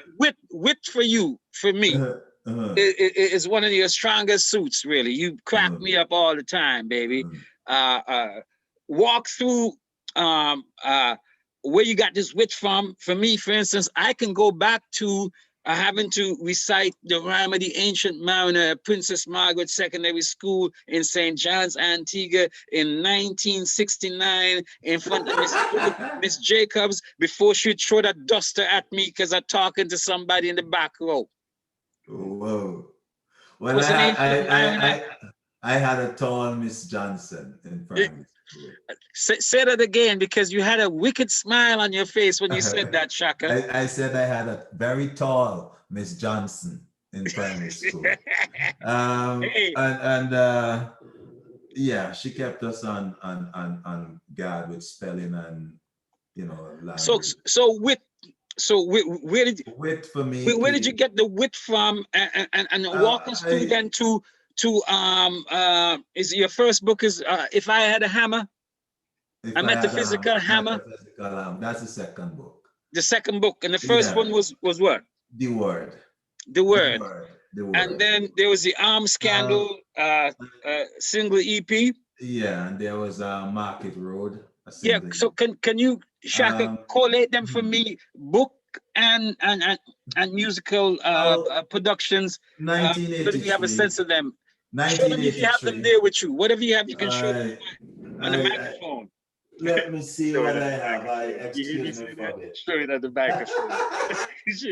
wit for you, for me, Uh-huh, is one of your strongest suits, really. You crack uh-huh, me up all the time, baby. uh-huh. Walk through um, uh, where you got this wit from. For me, for instance, I can go back to having to recite the rhyme of the ancient mariner at Princess Margaret Secondary School in St. John's, Antigua in 1969 in front of Miss Jacobs before she threw that duster at me because I'm talking to somebody in the back row. Whoa. Well, Was an ancient mariner. I had a tall Miss Johnson in primary school. Say that again because you had a wicked smile on your face when you said that, Shaka. I said I had a very tall Miss Johnson in primary school. Hey, And yeah, she kept us on guard with spelling and, you know, so language. so wit. So Wit for me where did you came. get the wit from? And walk us through I then to is your first book is If I Had a Hammer, If a I had a metaphysical hammer. metaphysical that's the second book. The second book, and the first Yeah, one was what? the word, The the Word. word, the And word. then there was the Arm Um, Scandal single EP. yeah, and there was a Market Road, a Yeah. single. So can you Shaka Um, collate them for hmm. me? Book and and musical Well, productions, so that we have a 1983, sense of them. Show them if you have them 1983. there with you. Whatever you have, you can show them I, on the I microphone. let me see Show it what on I the have. I microphone. You hear me excuse me say for that? a bit. Show it on the microphone.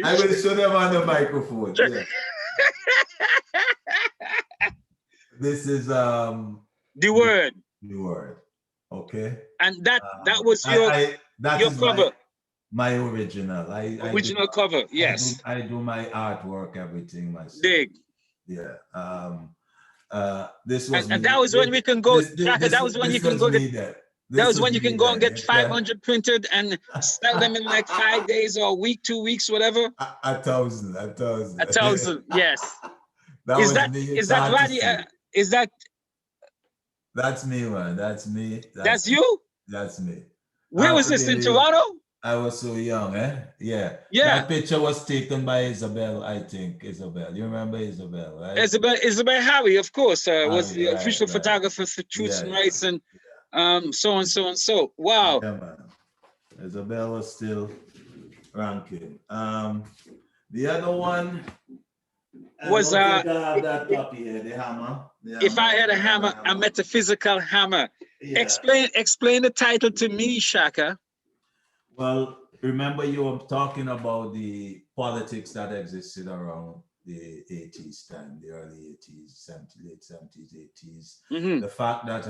I will show them on the microphone. Yeah, this is The Word, the word. Okay. and that was I that your is cover, my original. original cover. Yes, I do my artwork, everything myself. dig. Yeah. This was And me. that was when we can go, Shaka. That was when you This can was go get. me there. That This was was when you me can go and get there. Yeah. 500 printed and sell them in like 5 days or a week, 2 weeks, whatever. A thousand, a thousand. A thousand, yes. That Is was that me. is It's that hard to Roddy? see. Is That's me, man. That's me. that's That's me. you? That's me. Where Hard was to this in believe. Toronto? I was so young, eh? Yeah. Yeah, That picture was taken by Isabel, I think. Isabel. You remember Isabel, right? Isabel Harry, of course, was Harry, the right, official right. photographer for Truths Yeah, and yeah. Rights and so and so and so. Wow. Yeah, man. Isabel was still ranking. The other one, I Was don't think I have that copy here. The hammer. The If I hammer. Had a If I had a Hammer, a hammer. metaphysical hammer. Yeah. Explain the title to me, Shaka. Well, remember you were talking about the politics that existed around the 80s time, the early 80s, 70s, late 70s, 80s. Mm-hmm. The fact that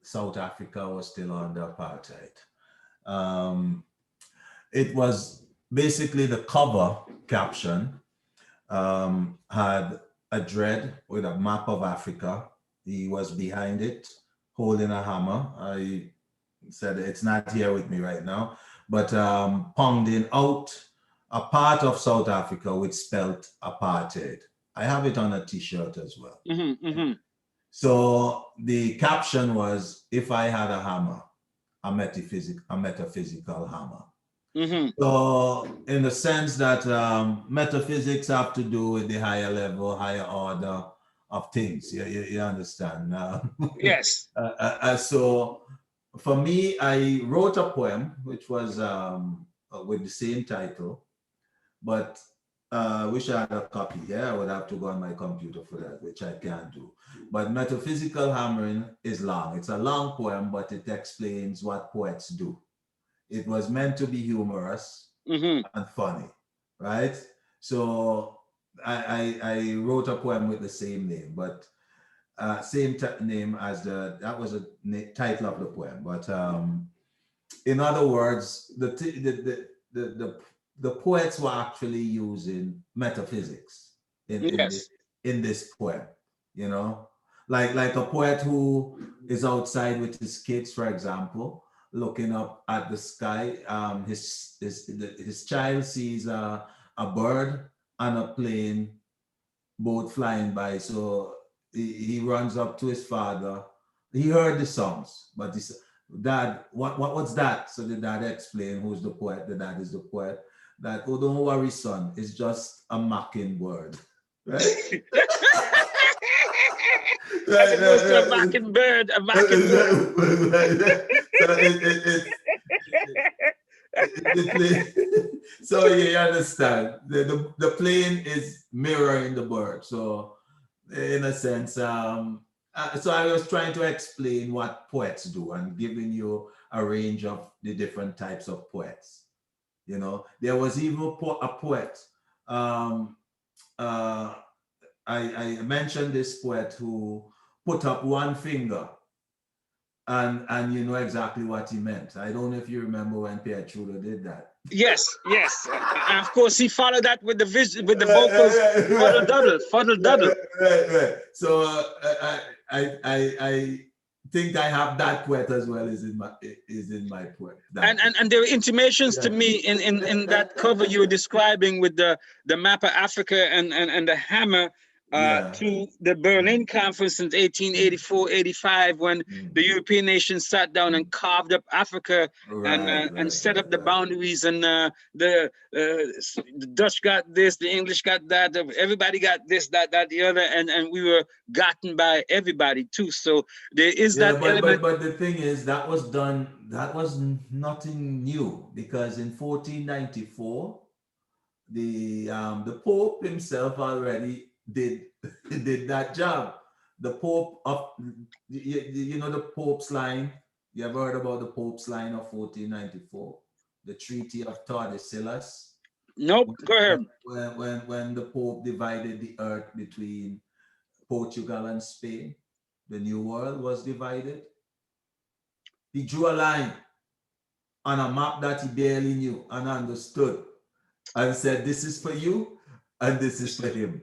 South Africa was still under apartheid. Um, it was basically the cover caption had a dread with a map of Africa. He was behind it, holding a hammer. said it's not here with me right now, but pounding out a part of South Africa which spelled apartheid. I have it on a t-shirt as well. Mm-hmm. So the caption was, if I had a hammer, a metaphysical hammer. Mm-hmm. So in the sense that metaphysics have to do with the higher level, higher order of things. You understand? Yes. So for me, I wrote a poem which was with the same title, but I wish I had a copy here. I would have to go on my computer for that, which I can't do. But Metaphysical Hammering is long. It's a long poem, but it explains what poets do. It was meant to be humorous Mm-hmm. and funny, right? So I wrote a poem with the same name, but same name as that was a title of the poem. But in other words, the poets were actually using metaphysics in this Yes. poem, you know, like a poet who is outside with his kids, for example, looking up at the sky. His child sees a bird and a plane both flying by, so he runs up to his father. He heard the songs, but he said, Dad, what's that? So the dad explained who's the poet. The dad is the poet. That, oh, don't worry, son, it's just a mockingbird. Right? As Right, opposed to a right, mockingbird, a mockingbird. right. So the plane, so you understand. The plane is mirroring the bird. So in a sense, so I was trying to explain what poets do and giving you a range of the different types of poets. You know, there was even a poet. Um, uh, I mentioned this poet who put up one finger, and you know exactly what he meant. I don't know if you remember when Pierre Trudeau did that. Yes, yes. And of course, he followed that with the with the Right, vocals, right, fuddle right, duddle, fuddle right, duddle. right. So I think I have that poet as well is in my poet. And, That and and there were intimations to yeah. me in that cover you were describing with the map of Africa and the hammer Yeah. to the Berlin Conference in 1884-85 when Mm. the European nations sat down and carved up Africa Right, and right, set up right, the right. boundaries and the Dutch got this, the English got that, everybody got this, that, the other, and we were gotten by everybody too. So there is Yeah, that element. but the thing is that was done. That was nothing new because in 1494 the Pope himself already did did that job. The Pope of you know the Pope's line. You ever heard about the Pope's line of 1494? The Treaty of Tordesillas. Nope, go ahead. When the Pope divided the earth between Portugal and Spain, the New World was divided. He drew a line on a map that he barely knew and understood and said, this is for you and this is for him.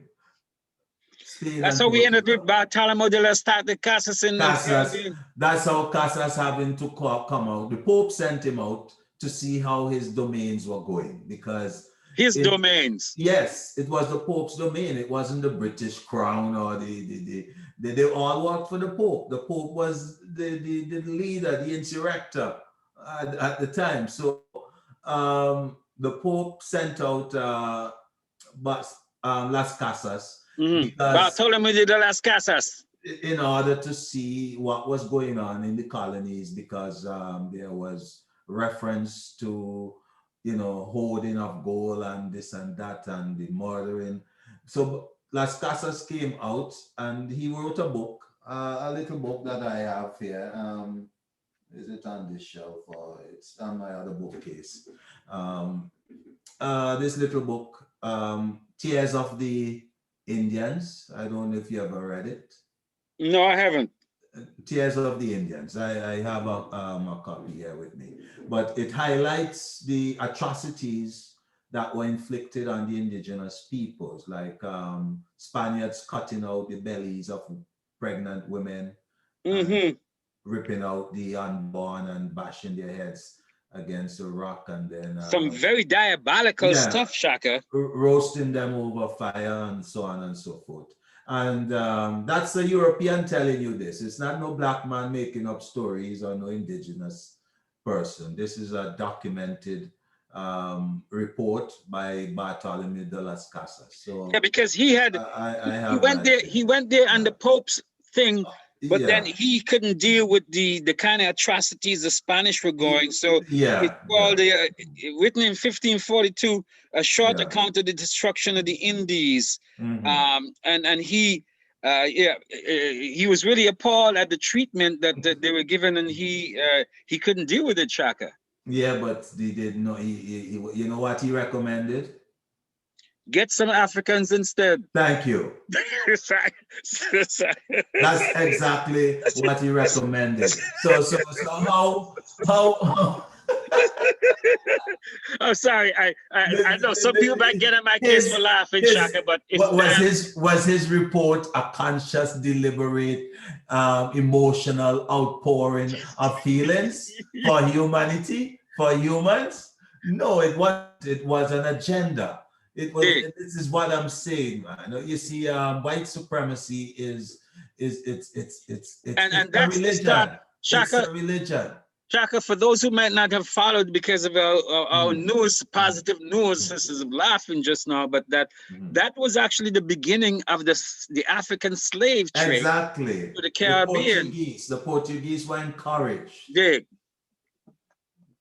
Spain That's and how we ended with Portugal. Bartolome de las Casas in Casas, Caribbean. that's how Casas having to come out. The Pope sent him out to see how his domains were going because His it, domains. yes, it was the Pope's domain. It wasn't the British crown or they all worked for the Pope. The Pope was the leader, the insurrector at the time. So the Pope sent out but Las Casas because Bartolome de las Casas. in order to see what was going on in the colonies because there was reference to hoarding of gold and this and that and the murdering. So Las Casas came out and he wrote a book, a little book that I have here. Is it on this shelf or it's on my other bookcase? Um, this little book, Tears of the Indians. I don't know if you ever read it. No, I haven't. Tears of the Indians. I have a copy here with me, but it highlights the atrocities that were inflicted on the indigenous peoples, like Spaniards cutting out the bellies of pregnant women and Mm-hmm. ripping out the unborn and bashing their heads against the rock, and then Some very diabolical yeah, stuff, Shaka. roasting them over fire and so on and so forth. And that's a European telling you this. It's not no black man making up stories or no indigenous person. This is a documented report by Bartholomew de las Casas. So Yeah, because he had I he have went that there. there. He went there on Yeah. the Pope's thing, but then Yeah, he couldn't deal with the kind of atrocities the Spanish were going. So it's yeah, called written in 1542, a short yeah. account of the destruction of the Indies. Mhm. And he was really appalled at the treatment that they were given, and he couldn't deal with it, Shaka. Yeah, but they did not. You know what he recommended? Get some Africans instead. Thank you. Sorry. Sorry. That's exactly what he recommended. So how I'm sorry. I know some people might get in my case for laughing, his Shaka, but it's what damn. was his report a conscious, deliberate, emotional outpouring of feelings for humanity, for humans? No, it was. It was an agenda. It was. Hey, This is what I'm saying, man. You see, white supremacy is it's and a that's the start, religion. It's Shaka. a religion. Shaka, for those who might not have followed because of our Mhm, news, mhm, positive news, this is laughing just now, but mhm. that was actually the beginning of the African slave trade Exactly. to the Caribbean. The Portuguese were encouraged They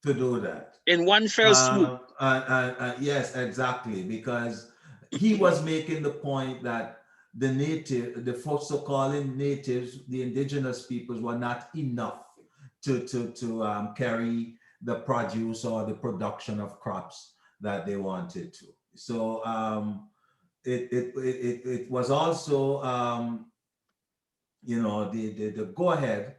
to do that. in one fell swoop. Yes, exactly, because he was making the point that the folks so-called natives, the indigenous peoples, were not enough to carry the produce or the production of crops that they wanted to. So it was also the go ahead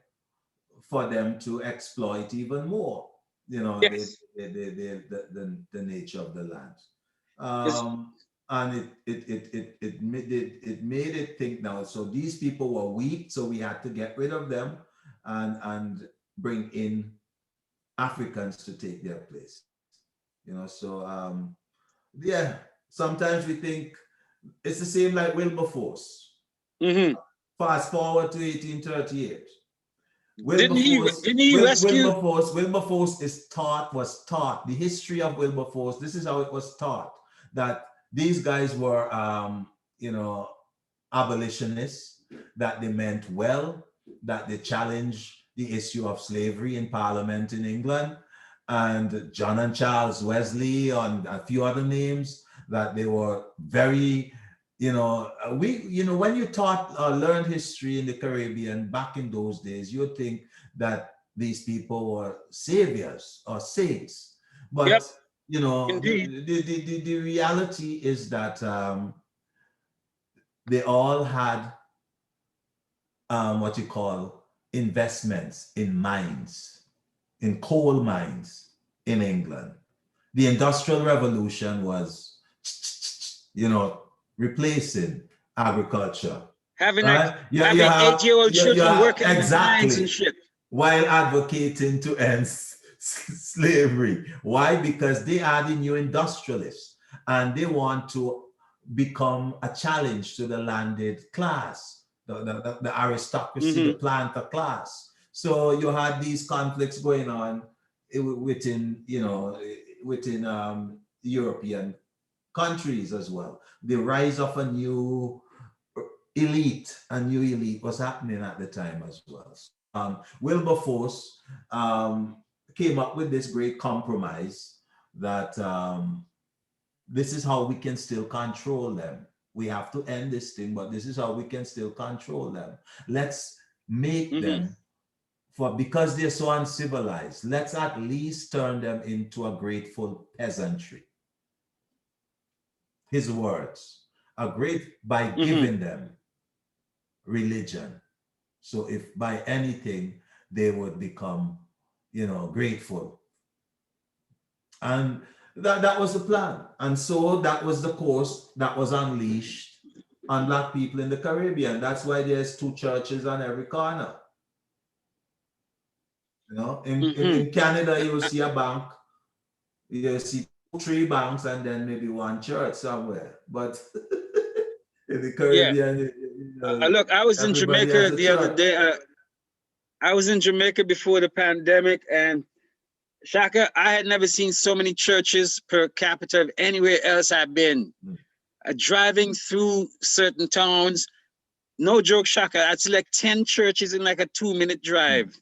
for them to exploit even more, Yes. the nature of the land. Yes. And it made it think now. So these people were weak, so we had to get rid of them and bring in Africans to take their place. So yeah, sometimes we think it's the same like Wilberforce. Mm-hmm. Fast forward to 1838. Didn't he rescue? Wilberforce was taught the history of Wilberforce. This is how it was taught, that these guys were, abolitionists, that they meant well, that they challenged the issue of slavery in Parliament in England, and John and Charles Wesley and a few other names, that they were very, when you taught learned history in the Caribbean back in those days, you would think that these people were saviors or saints. Yep, But indeed. the reality is that they all had what you call investments in mines, in coal mines in England. The Industrial Revolution was, replacing agriculture, Having a right? You having have 8-year-old you children have working in the mines and exactly, shit. while advocating to end slavery. Why? Because they are the new industrialists and they want to become a challenge to the landed class, the aristocracy, the Mm-hmm. planter class. So you had these conflicts going on within European countries as well. The rise of a new elite was happening at the time as well. Wilberforce came up with this great compromise that this is how we can still control them. We have to end this thing, but this is how we can still control them. Let's make Mm-hmm. them, because they're so uncivilized, let's at least turn them into a grateful peasantry. His words, by Mm-hmm. giving them religion. So if by anything they would become, grateful. And that was the plan. And so that was the course that was unleashed on Black people in the Caribbean. That's why there's two churches on every corner. You know, Mm-hmm. in Canada, you will see a bank, you see two, three banks, and then maybe one church somewhere. But in the Yeah. Caribbean, Look, I was in everybody has Jamaica a the other church. day. I was in Jamaica before the pandemic, and Shaka, I had never seen so many churches per capita of anywhere else I've been. Mm. Driving through certain towns, no joke, Shaka, I'd see like 10 churches in like a 2-minute Mm. drive.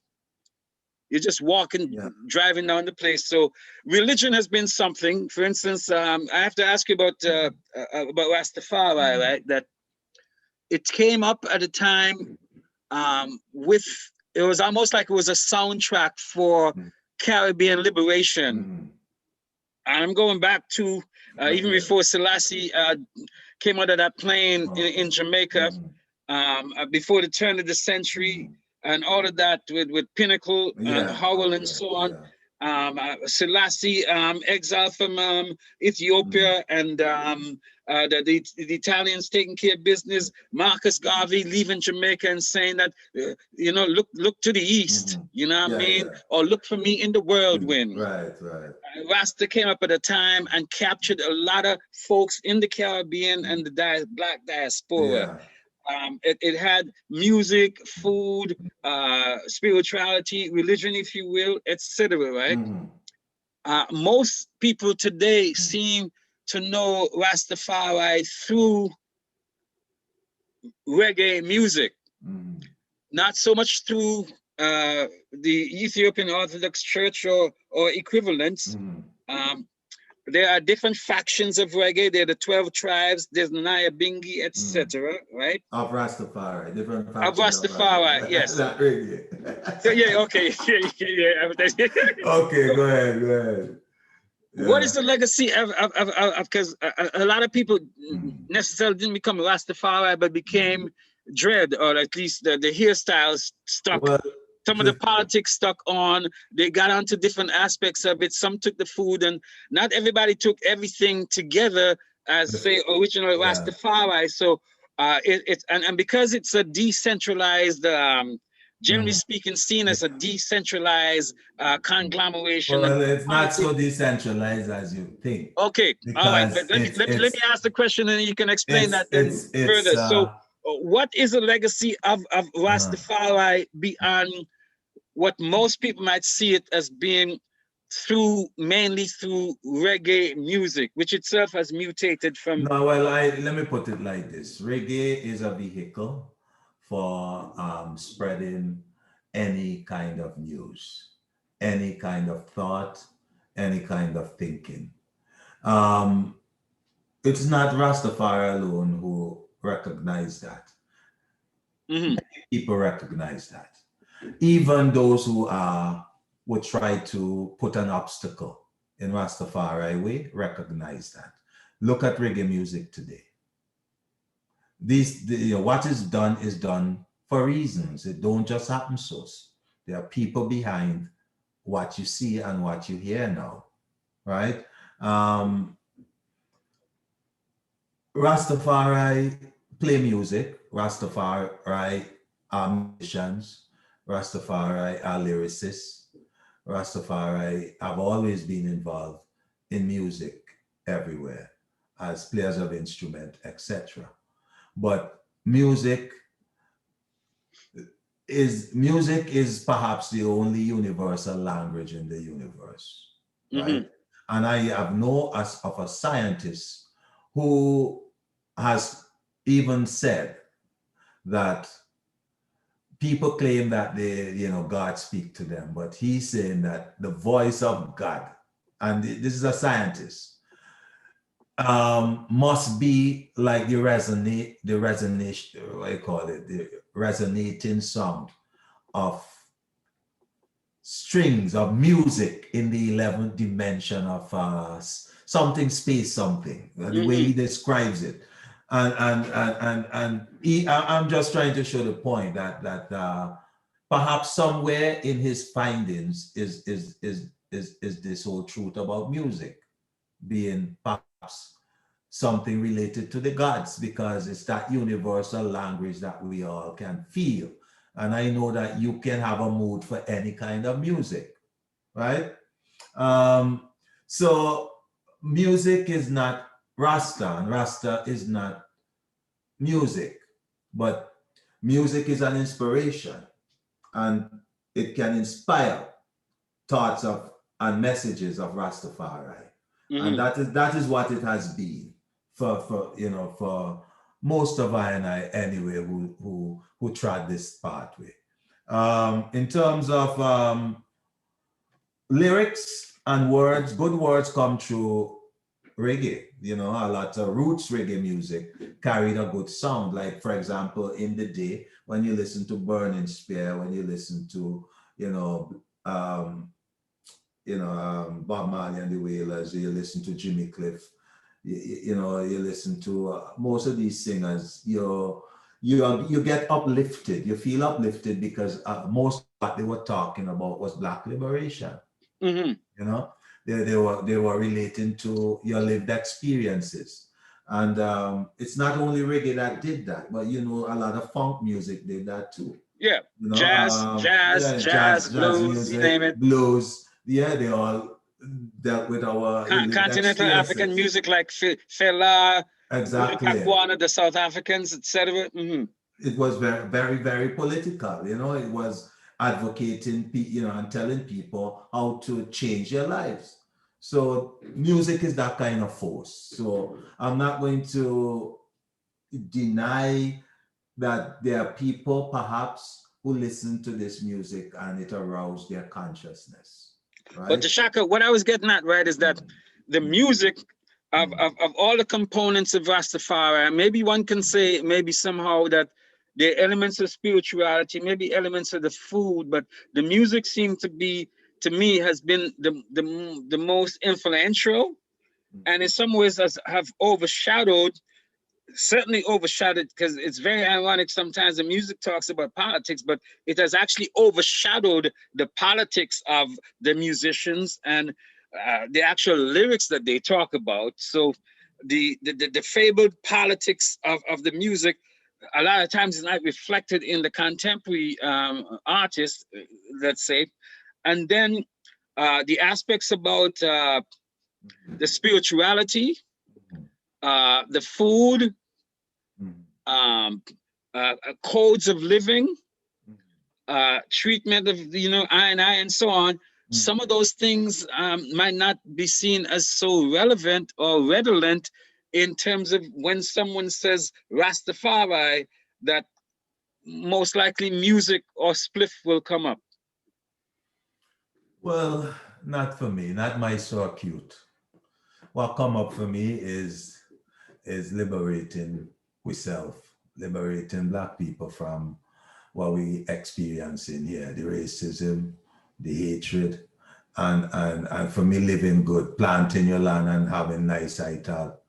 You're just walking, Yeah. driving down the place. So religion has been something. For instance, I have to ask you about Rastafari, Mm. right? That it came up at a time with it was almost like it was a soundtrack for Mm. Caribbean liberation. Mm. And I'm going back to even Okay. before Selassie came out of that plane in Okay. Jamaica, Mm. before the turn of the century, Mm. and all of that with Pinnacle and Yeah. Howell and Okay. so on. Yeah. Selassie, exile from Mm. Ethiopia, and the Italians taking care of business. Marcus Garvey leaving Jamaica and saying that, look to the east, Mm. you know what I Yeah. mean? Yeah. Or look for me in the whirlwind. Right. Right. Rasta came up at a time and captured a lot of folks in the Caribbean Mm. and the black diaspora. Yeah. It had music, food, spirituality, religion, if you will, etc. Right? Mm. Most people today Mm. seem to know Rastafari through reggae music, Mm. not so much through the Ethiopian Orthodox Church or equivalents. Mm. Um, there are different factions of reggae. There are the 12 tribes. There's Naya Bingi, Mm. etc. Right? Of Rastafari, different Of factions of Rastafari, Rastafari. yes. Not really. So yeah, okay, yeah. Okay, So go ahead, go ahead. what is Yeah. the legacy of because a lot of people Mm. necessarily didn't become Rastafari, but became dread, or at least the hairstyles stuck. Well, Some of the the, politics stuck on. They got onto different aspects of it. Some took the food, and not everybody took everything together as say original yeah. Rastafari. So it's and because it's a decentralized, generally Mhm. speaking, seen as a decentralized conglomeration of Well, it's not politics. so decentralized as you think, Okay, all right. because Let me ask the question, and you can explain that then it's further. So, what is the legacy of uh, Rastafari beyond what most people might see it as being mainly through reggae music, which itself has mutated from. no, well, let me put it like this. Reggae is a vehicle for spreading any kind of news, any kind of thought, any kind of thinking. Um, it's not Rastafari alone who recognize that. Mhm. People recognize that. Even those who would try to put an obstacle in Rastafari way recognize that. Look at reggae music today. What is done for reasons. It don't just happen so. There are people behind what you see and what you hear now, right? Um, Rastafari play music. Rastafari are musicians. Rastafari are lyricists. Rastafari have always been involved in music everywhere as players of instrument, etc. But music is perhaps the only universal language in the universe, right? Mhm. And I have know as of a scientist who has even said that people claim that God speak to them, but he's saying that the voice of God, and this is a scientist, must be like the resonation, what do you call it, the resonating sound of strings of music in the 11th dimension of something space something, the way he Mhm. describes it. I'm just trying to show the point that perhaps somewhere in his findings is this whole truth about music being perhaps something related to the gods, because it's that universal language that we all can feel And I know that you can have a mood for any kind of music, right? Um, so music is not Rasta, and Rasta is not music, but music is an inspiration, and it can inspire thoughts of and messages of Rastafari. And Mm-hmm. that is what it has been for for most of I and I anyway who trod this pathway. In terms of lyrics and words, good words come through reggae. A lot of roots reggae music carried a good sound. Like, for example, in the day, when you listen to Burning Spear, when you listen to, you know, um, Bob Marley and the Wailers, you listen to Jimmy Cliff, you listen to most of these singers, you get uplifted, you feel uplifted because most of what they were talking about was Black liberation. Mm-hmm. You know, they were relating to your lived experiences, and it's not only reggae that did that, but a lot of funk music did that too. Yeah. Yeah, jazz Blues, you name music, it. blues, yeah, they all dealt with our lived Continental African experiences. music like Fela, Exactly. Kakwana, the South Africans, etc. Mm-hmm. It was very, very, very political. It was advocating, and telling people how to change their lives. So music is that kind of force. So I'm not going to deny that there are people perhaps who listen to this music and it aroused their consciousness, But right? the Shaka, what I was getting at, right, is that the music of all the components of Rastafari, maybe one can say maybe somehow that there are elements of spirituality, maybe elements of the food, but the music seemed to be, to me, has been the most influential, and in some ways have overshadowed, certainly overshadowed, because it's very ironic sometimes the music talks about politics, but it has actually overshadowed the politics of the musicians and the actual lyrics that they talk about. So the fabled politics of the music a lot of times is not reflected in the contemporary artists, let's say. And then the aspects about the spirituality, the food, um, codes of living, treatment of I and so on. Some of those things might not be seen as so relevant or redolent in terms of when someone says Rastafari, that most likely music or spliff will come up. Well, not for me, not my circuit. What come up for me is liberating ourselves, liberating Black people from what we experiencing here, the racism, the hatred, and for me living good, planting your land and having nice title,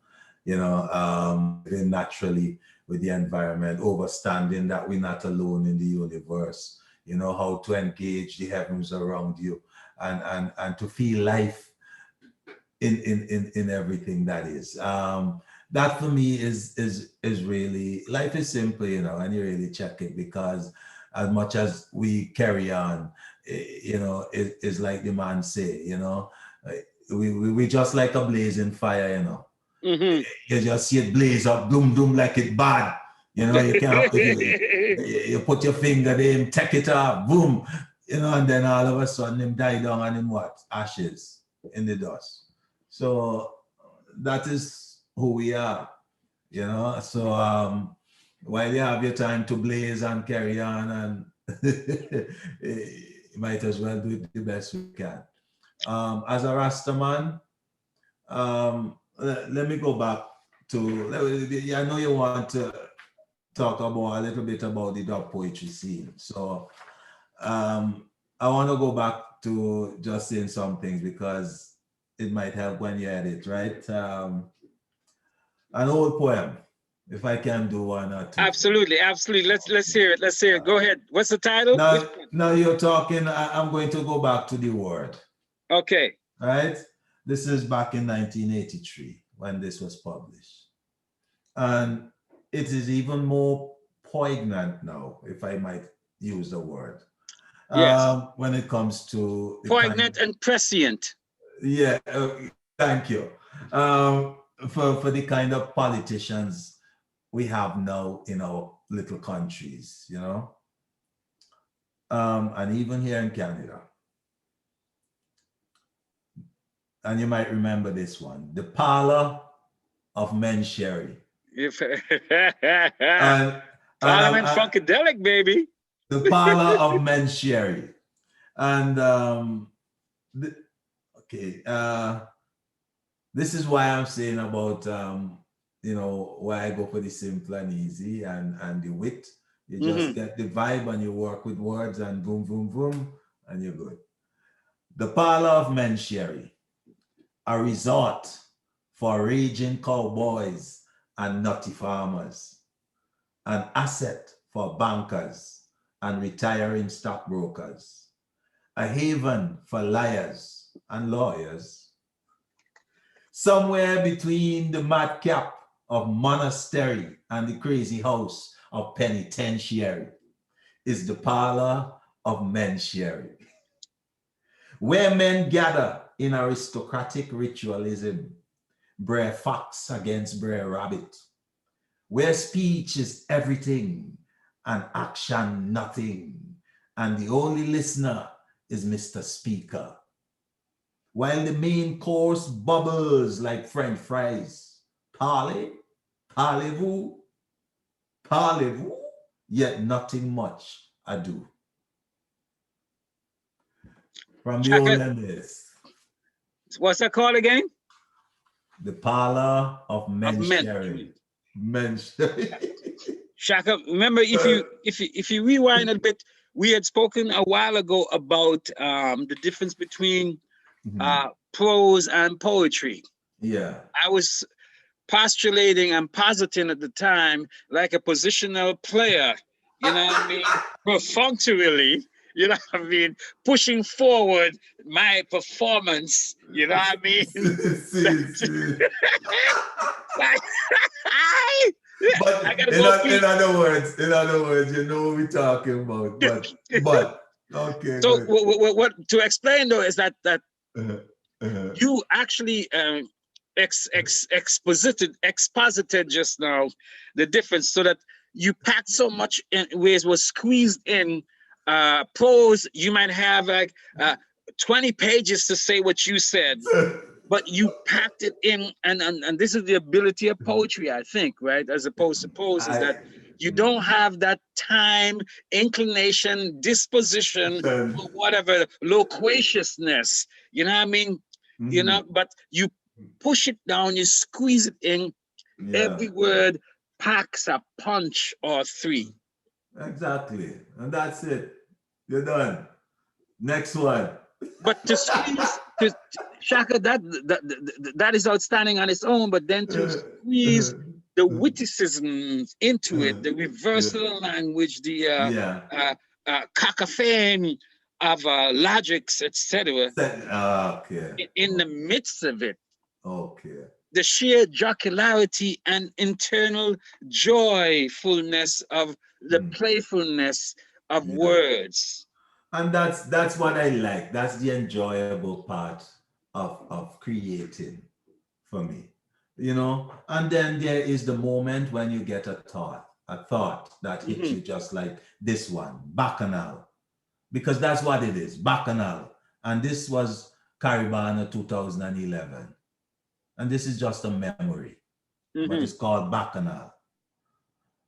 living naturally with the environment, understanding that we're not alone in the universe, how to engage the heavens around you and to feel life in everything that is. That for me is really, life is simple, and you really check it, because as much as we carry on, it's like the man say, we just like a blazing fire, Mm-hmm. you just see it blaze up, doom doom like it bad. You can't, you put your finger there, him take it off, boom, and then all of a sudden him die down and him what? Ashes in the dust. So that is who we are, So while you have your time to blaze and carry on, and you might as well do it the best we can. As a Rasta man, let me go back to, I know you want to talk about a little bit about the dub poetry scene. So I want to go back to just saying some things because it might help when you edit, right? An old poem, if I can do one or two. Absolutely. Let's hear it. Let's hear it. Go ahead. What's the title? Now you're talking, I'm going to go back to the word. Okay. Right? This is back in 1983 when this was published. And it is even more poignant now, if I might use the word. Yes. When it comes to the kind Poignant and prescient. yeah, thank you. For the kind of politicians we have now in our little countries, you know, and even here in Canada. And you might remember this one, the parlor of men sherry. If And Parliament Funkadelic, baby. the parlor of men sherry. And th- okay, this is why I'm saying about you know, why I go for the simple and easy and the wit. You just Mm-hmm. get the vibe and you work with words and boom, boom, boom, and you're good. The parlor of men sherry, a resort for raging cowboys and nutty farmers, an asset for bankers and retiring stockbrokers, a haven for liars and lawyers. Somewhere between the madcap of monastery and the crazy house of penitentiary is the parlor of men's where men gather in aristocratic ritualism, brer fox against brer rabbit, where speech is everything and action nothing, and the only listener is Mr. Speaker, while the main course bubbles like French fries. Parley, parlez-vous, parlez-vous, yet nothing much ado. From the Shaka, olden what's that called again? the parlor of Of men men. sharing. Men sharing. Shaka, remember if you rewind a bit, we had spoken a while ago about the difference between prose and poetry. Yeah. I was postulating and positing at the time like a positional player, you know what I mean? Perfunctorily, you know what I mean? Pushing forward my performance, you know what I mean? See. Like, I But gotta go pee. in other words, you know what we're talking about. But okay, So good. what to explain though is that Uh, uh, you actually exposited just now the difference, so that you packed so much in ways was squeezed in prose. You might have like 20 pages to say what you said, but you packed it in, and this is the ability of poetry, I think, right, as opposed to prose, is that you don't have that time, inclination, disposition for whatever loquaciousness, you know what I mean? You know, but you push it down, you squeeze it in. yeah, Every word packs a punch or three. exactly. And that's it. You're done. Next one. But to squeeze, to Shaka, that is outstanding on its own. But then to squeeze the witticisms into it, the reversal language, the Yeah. cacophony of logics, etc., Okay. in the midst of it, Okay. the sheer jocularity and internal joyfulness of the playfulness of Yeah. words. And that's what I like. That's the enjoyable part of creating for me. You know, and then there is the moment when you get a thought that hits you just like this one, bacchanal, because that's what it is, bacchanal. And this was Caribana 2011. And this is just a memory, but it's called bacchanal.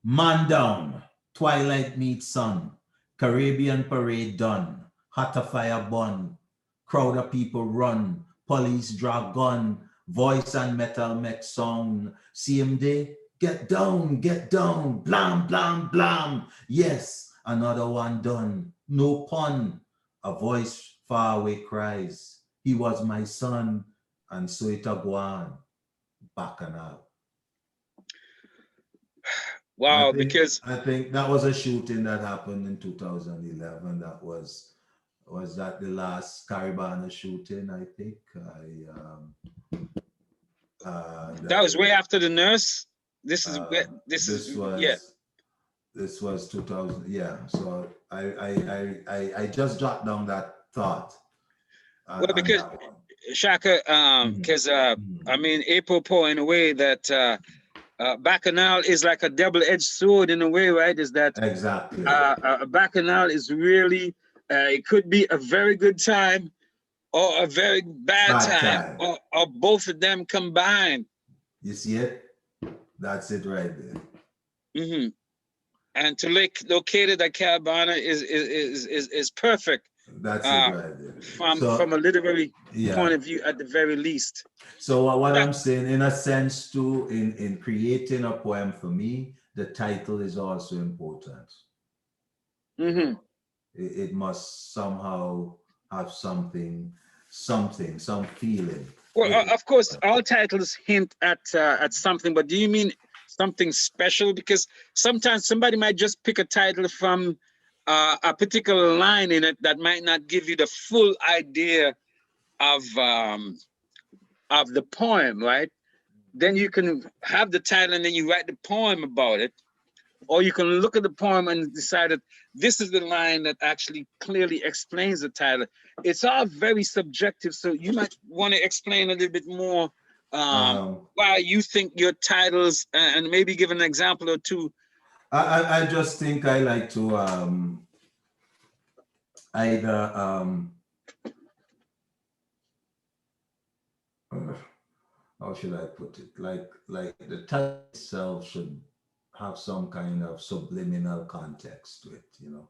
Man down, twilight meets sun, Caribbean parade done, hotter fire bun, crowd of people run, police drag gun, voice and metal make sound. Same day, get down, blam, blam, blam. Yes, another one done, no pun. A voice far away cries, he was my son, and so it a go on, bacchanal. Wow, because I think that was a shooting that happened in 2011. Was that the last Caribana shooting? I think that was way after the nurse. This is this yeah. was This was 2000. Yeah. So I just jot down that thought Well, on because that one. Shaka, Mhm, because I mhm. mean, apropos in a way that Bacchanal is like a double-edged sword in a way, right? Is that Exactly. Bacchanal is really it could be a very good time or a very bad Bad time, time. or both of them combined. You see it? That's it right there. Hmm. And to locate it at Carabana is perfect That's it uh, right there. from So a literary point yeah. of view at the very least. So what That, I'm saying, in a sense, too, in creating a poem for me, the title is also important. You mhm. know, it must somehow have some feeling. Well, It, of course, all titles hint at something, but do you mean something special? Because sometimes somebody might just pick a title from a particular line in it that might not give you the full idea of um, of the poem, right? Then you can have the title and then you write the poem about it, or you can look at the poem and decide that this is the line that actually clearly explains the title. It's all very subjective, so you might want to explain a little bit more um, why you think your titles, and maybe give an example or two. I just think I like to either uh, how should I put it? Like the title itself should have some kind of subliminal context to it, you know.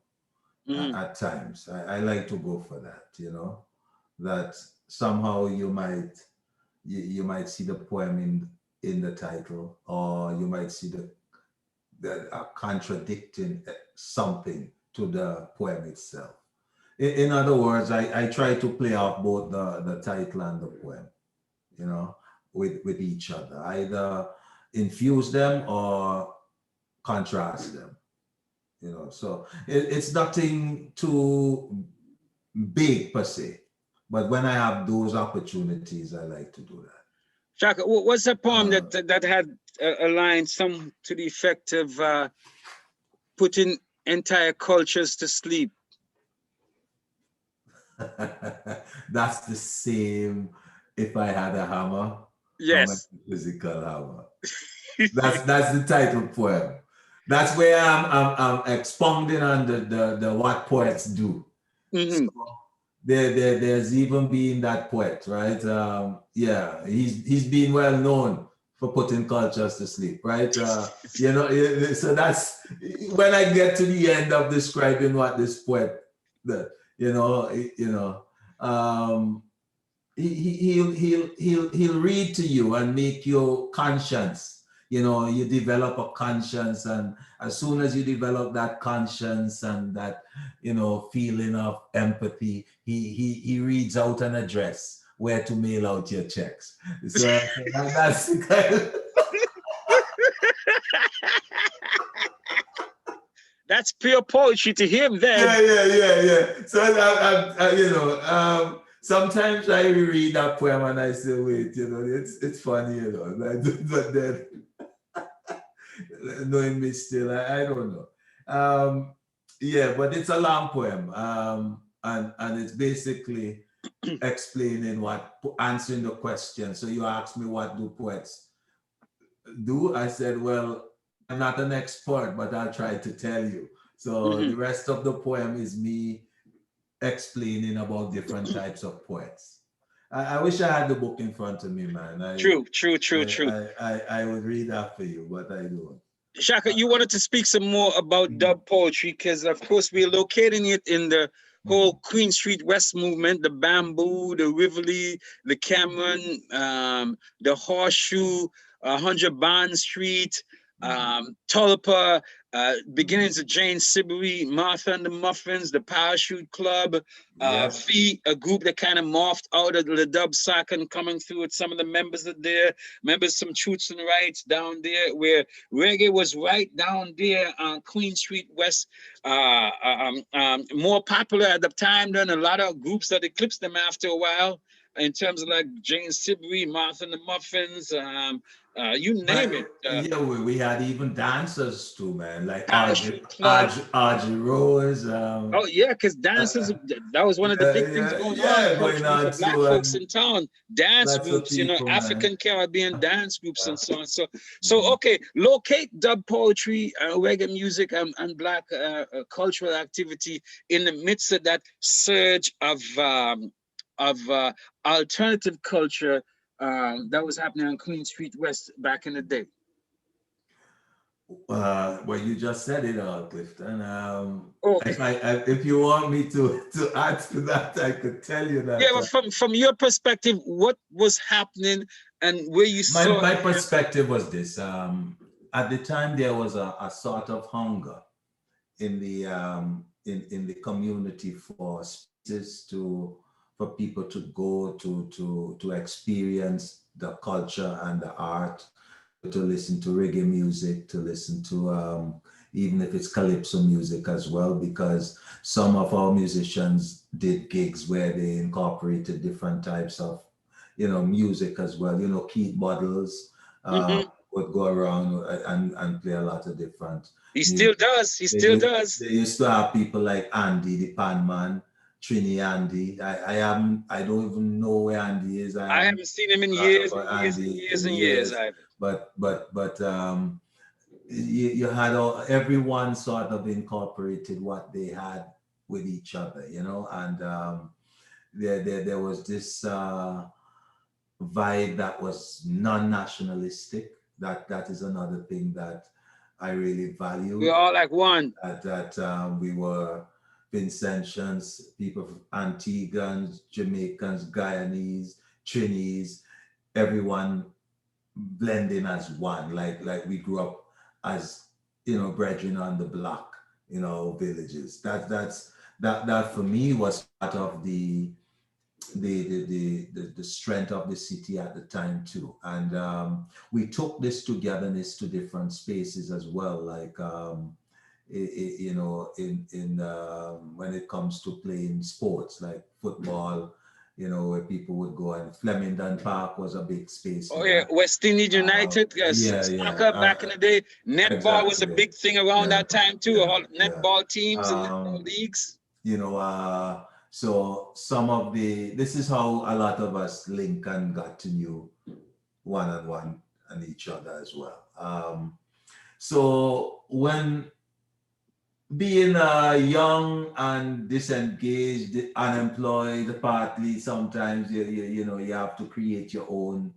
Mhm. At times, I like to go for that, you know, that somehow you might see the poem in the title, or you might see the contradicting something to the poem itself. In other words, I try to play off both the title and the poem, you know, with each other, either infuse them or contrast them, you know. So it's nothing too big per se, but when I have those opportunities, I like to do Shaka, what's a that. poem that had a line some to the effect of putting entire cultures to sleep? That's the same if I had a hammer, a Yes. metaphysical hammer. That's the title poem. That's where I'm expounding on the what poets do. So Hmm. there's even being that poet, right? Yeah, he's been well known for putting cultures to sleep, right? You know, so that's when I get to the end of describing what this poet, the you know, um, he'll read to you and make your conscience. You know, you develop a conscience, and as soon as you develop that conscience and that, you know, feeling of empathy, he reads out an address where to mail out your checks. So that's the kind of, That's pure poetry to him then. yeah. So you know, sometimes I reread that poem and I say, wait, you know, it's funny, you know, but then knowing me still, I don't know. Yeah, but it's a long poem, and it's basically explaining answering the question. So you asked me, what do poets do? I said, well, I'm not an expert, but I'll try to tell you. So Hmm. the rest of the poem is me explaining about different types of poets. I wish I had the book in front of me, man. True, true, true, true. I would read that for you, but I don't. Shaka, you wanted to speak some more about Mm, dub poetry because, of course, we're locating it in the whole mm, Queen Street West movement, the Bamboo, the Rivoli, the Cameron, the Horseshoe, 100 Bond Street, mm, Tulpa, mm. beginnings of Jane Sibley, Martha and the Muffins, the Parachute Club, Yep. Fee, a group that kind of morphed out of the dub sock and coming through with some of the members are there, members some Truths and Rights down there, where reggae was right down there on Queen Street West, more popular at the time than a lot of groups that eclipsed them after a while. in terms of like Jane Sibley, Martha and the Muffins, you name But it. yeah, we had even dancers too, man, like Parachute Club. Audrey Rose. Oh yeah, because dances, that was one of the Yeah, big things yeah, going on yeah, going culturally for on black too, folks and in town. Dance lots of groups, people, man. African Caribbean dance groups Yeah. and so on. So Mhm. okay, locate dub poetry, reggae music, and black cultural activity in the midst of that surge of alternative culture that was happening on Queen Street West back in the day. Well, you just said it all, Clifton. Oh, If you want me to add to that, I could tell you yeah, that but from your perspective, what was happening and where you saw my it? perspective was this. At the time, there was a sort of hunger in the community for spaces for people to go to experience the culture and the art, to listen to reggae music, to listen to even if it's calypso music as well, because some of our musicians did gigs where they incorporated different types of music as well. Keith Buddles Hmm. would go around and play a lot of different He music. still does. He They still used, does. they used to have people like Andy, the pan man, Trini Andy. I don't even know where Andy is. I I haven't haven't seen him in heard years and about years and Andy years in and years, years. Ivan. But you had everyone sort of incorporated what they had with each other, and there was this vibe that was non-nationalistic. That is another thing that I really We're valued. all like one. That we were Vincentians, people from Antiguans, Jamaicans, Guyanese, Trinis, everyone blending as one. Like we grew up as brethren on the block, villages. That for me was part of the strength of the city at the time too. And we took this togetherness to different spaces as well, like in when it comes to playing sports like football, where people would go, and Flemington Park was a big space for Oh yeah, that. West Indies United, Yeah, yeah, soccer back in the day. Netball was a exactly. big thing around Yeah, that time too. yeah, All yeah. netball teams and netball Um, leagues. so this is how a lot of us link and got to know one and one and each other as well. So when being young and disengaged, unemployed, partly sometimes you have to create your own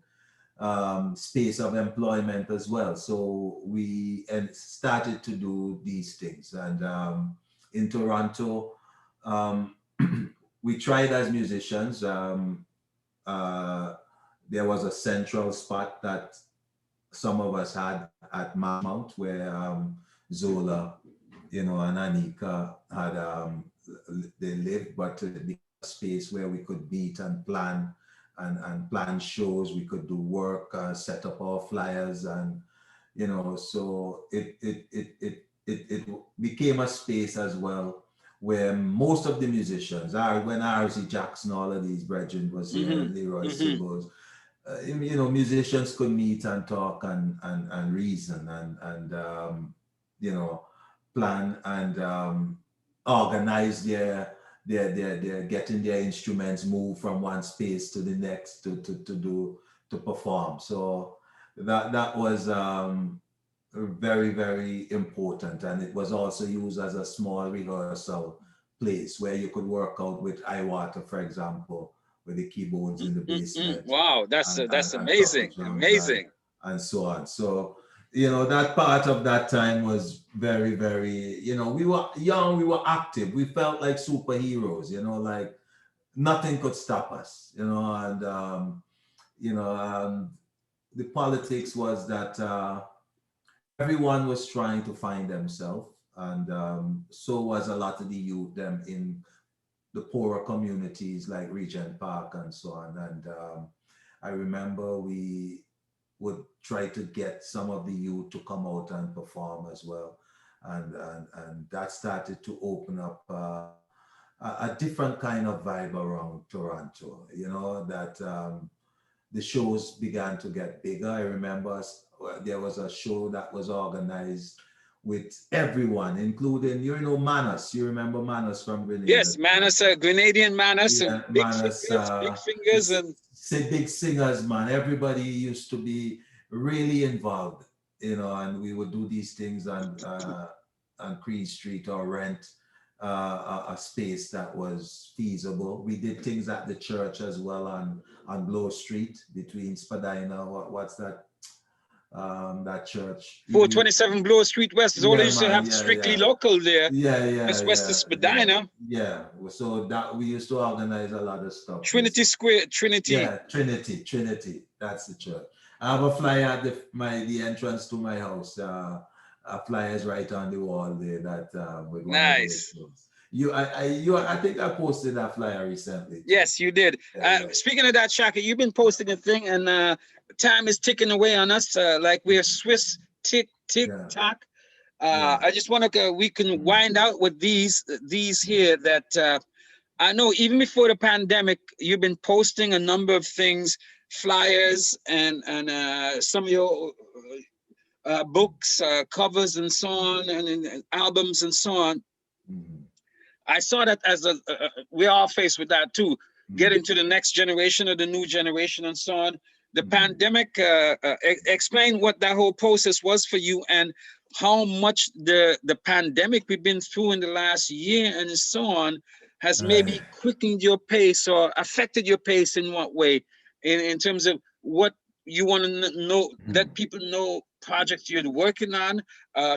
space of employment as well. So we started to do these things, and in Toronto, um, we tried as musicians. Uh, there was a central spot that some of us had at Marmount where Zola, and Anika had they lived, but it became a space where we could meet and plan and plan shows. We could do work, set up our flyers, and so it became a space as well where most of the musicians are, when R.C. Jackson, all of these brethren was here, Hmm. Leroy Hmm. Sibbles, musicians could meet and talk and reason and plan and organize their getting their instruments moved from one space to the next to perform. So that was very, very important, and it was also used as a small rehearsal place where you could work out with Iwater, for example, with the keyboards in the basement Wow, that's and couple amazing, drums amazing. and so on. So, that part of that time was very, very, we were young, we were active, we felt like superheroes, like nothing could stop us, and, the politics was that everyone was trying to find themselves, and so was a lot of the youth, them in the poorer communities like Regent Park and so on. And I remember we would try to get some of the youth to come out and perform as well. And that started to open up a different kind of vibe around Toronto, you know, that the shows began to get bigger. I remember there was a show that was organized with everyone, including, you know, Manas. You remember Manas from Grenada? Yes, Manus, Grenadian Manus, and Yeah, Manas, big fingers, and say big singers, man. Everybody used to be really involved, you know, and we would do these things on Queen Street or rent a space that was feasible. We did things at the church as well on Blow Street between Spadina. What's that? That church. 427 Bloor Street West is all they Yeah, used to man. have Yeah, strictly yeah. local there. Yeah, yeah, Just west of yeah, yeah, Spadina, yeah. So that we used to organize a lot of stuff there. Trinity Square, Trinity. Yeah, Trinity. That's the church. I have a flyer at the entrance to my house. A flyer is right on the wall there that with one of those Nice. shows. I think I posted that flyer recently too. Yes, you did. Yeah, yeah. Speaking of that, Shaka, you've been posting a thing, and time is ticking away on us, like we're Swiss tick Yeah, tock. yeah. I just want to we can wind out with these here that I know even before the pandemic, you've been posting a number of things, flyers and some of your books, covers, and so on, and albums and so on. Mhm, I saw that as we're all faced with that too. mhm, Getting to the next generation or the new generation and so on. The mhm. pandemic, explain what that whole process was for you and how much the pandemic we've been through in the last year and so on has Right. maybe quickened your pace or affected your pace in what way, in terms of what you want to know, let people know projects you're working on,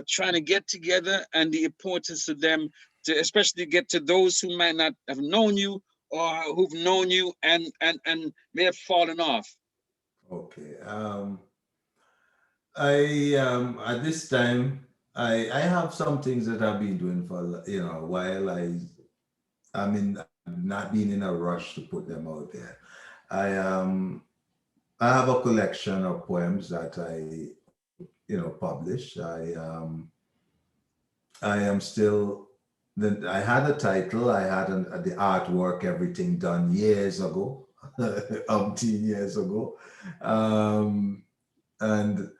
trying to get together, and the importance of them to especially get to those who might not have known you or who've known you and may have fallen off. Okay. I at this time I have some things that I've been doing for a while. I'm not being in a rush to put them out there. I um I have a collection of poems that I publish. I am still I had a title. I had the artwork, everything done years ago, umpteen years ago, um, and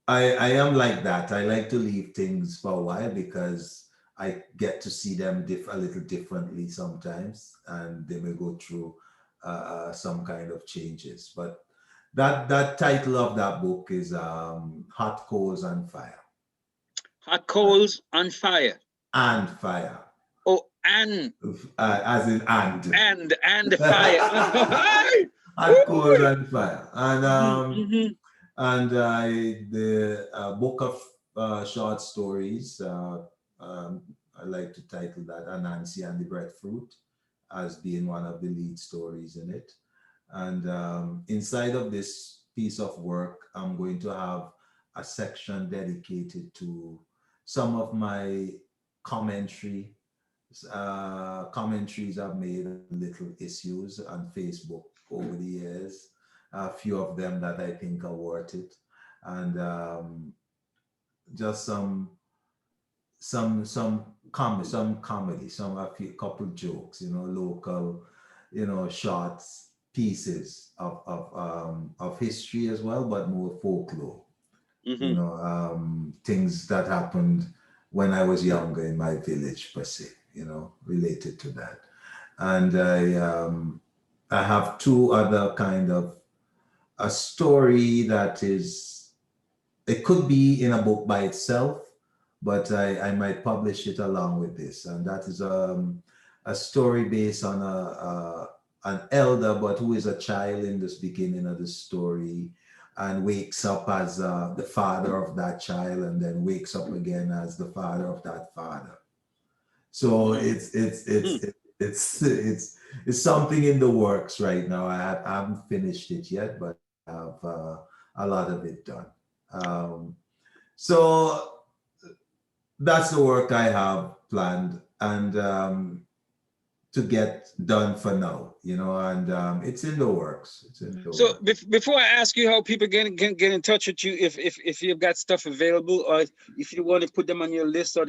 I am like that. I like to leave things for a while because I get to see them a little differently sometimes, and they may go through some kind of changes. But that title of that book is Hot Coals and Fire. Hot coals on fire. And fire. Oh, As in and fire. Hot coals and fire. Mhm. And the book of short stories, I like to title that Anansi and the Breadfruit as being one of the lead stories in it. And inside of this piece of work, I'm going to have a section dedicated to some of my commentary, commentaries I've made on little issues on Facebook over the years, a few of them that I think are worth it, and just some comedy, a few couple jokes, local, shorts, pieces of history as well, but more folklore, Mhm. things that happened when I was younger in my village per se, related to that. And I have two other kind of a story that is, it could be in a book by itself, but I might publish it along with this. And that is a story based on an elder, but who is a child in this beginning of the story and wakes up as the father of that child and then wakes up again as the father of that father. So it's something in the works right now. I haven't finished it yet, but I have a lot of it done. So that's the work I have planned and to get done for now. and it's in the works. It's in the So works. before I ask you how people can get in touch with you, if you've got stuff available, or if you want to put them on your list, or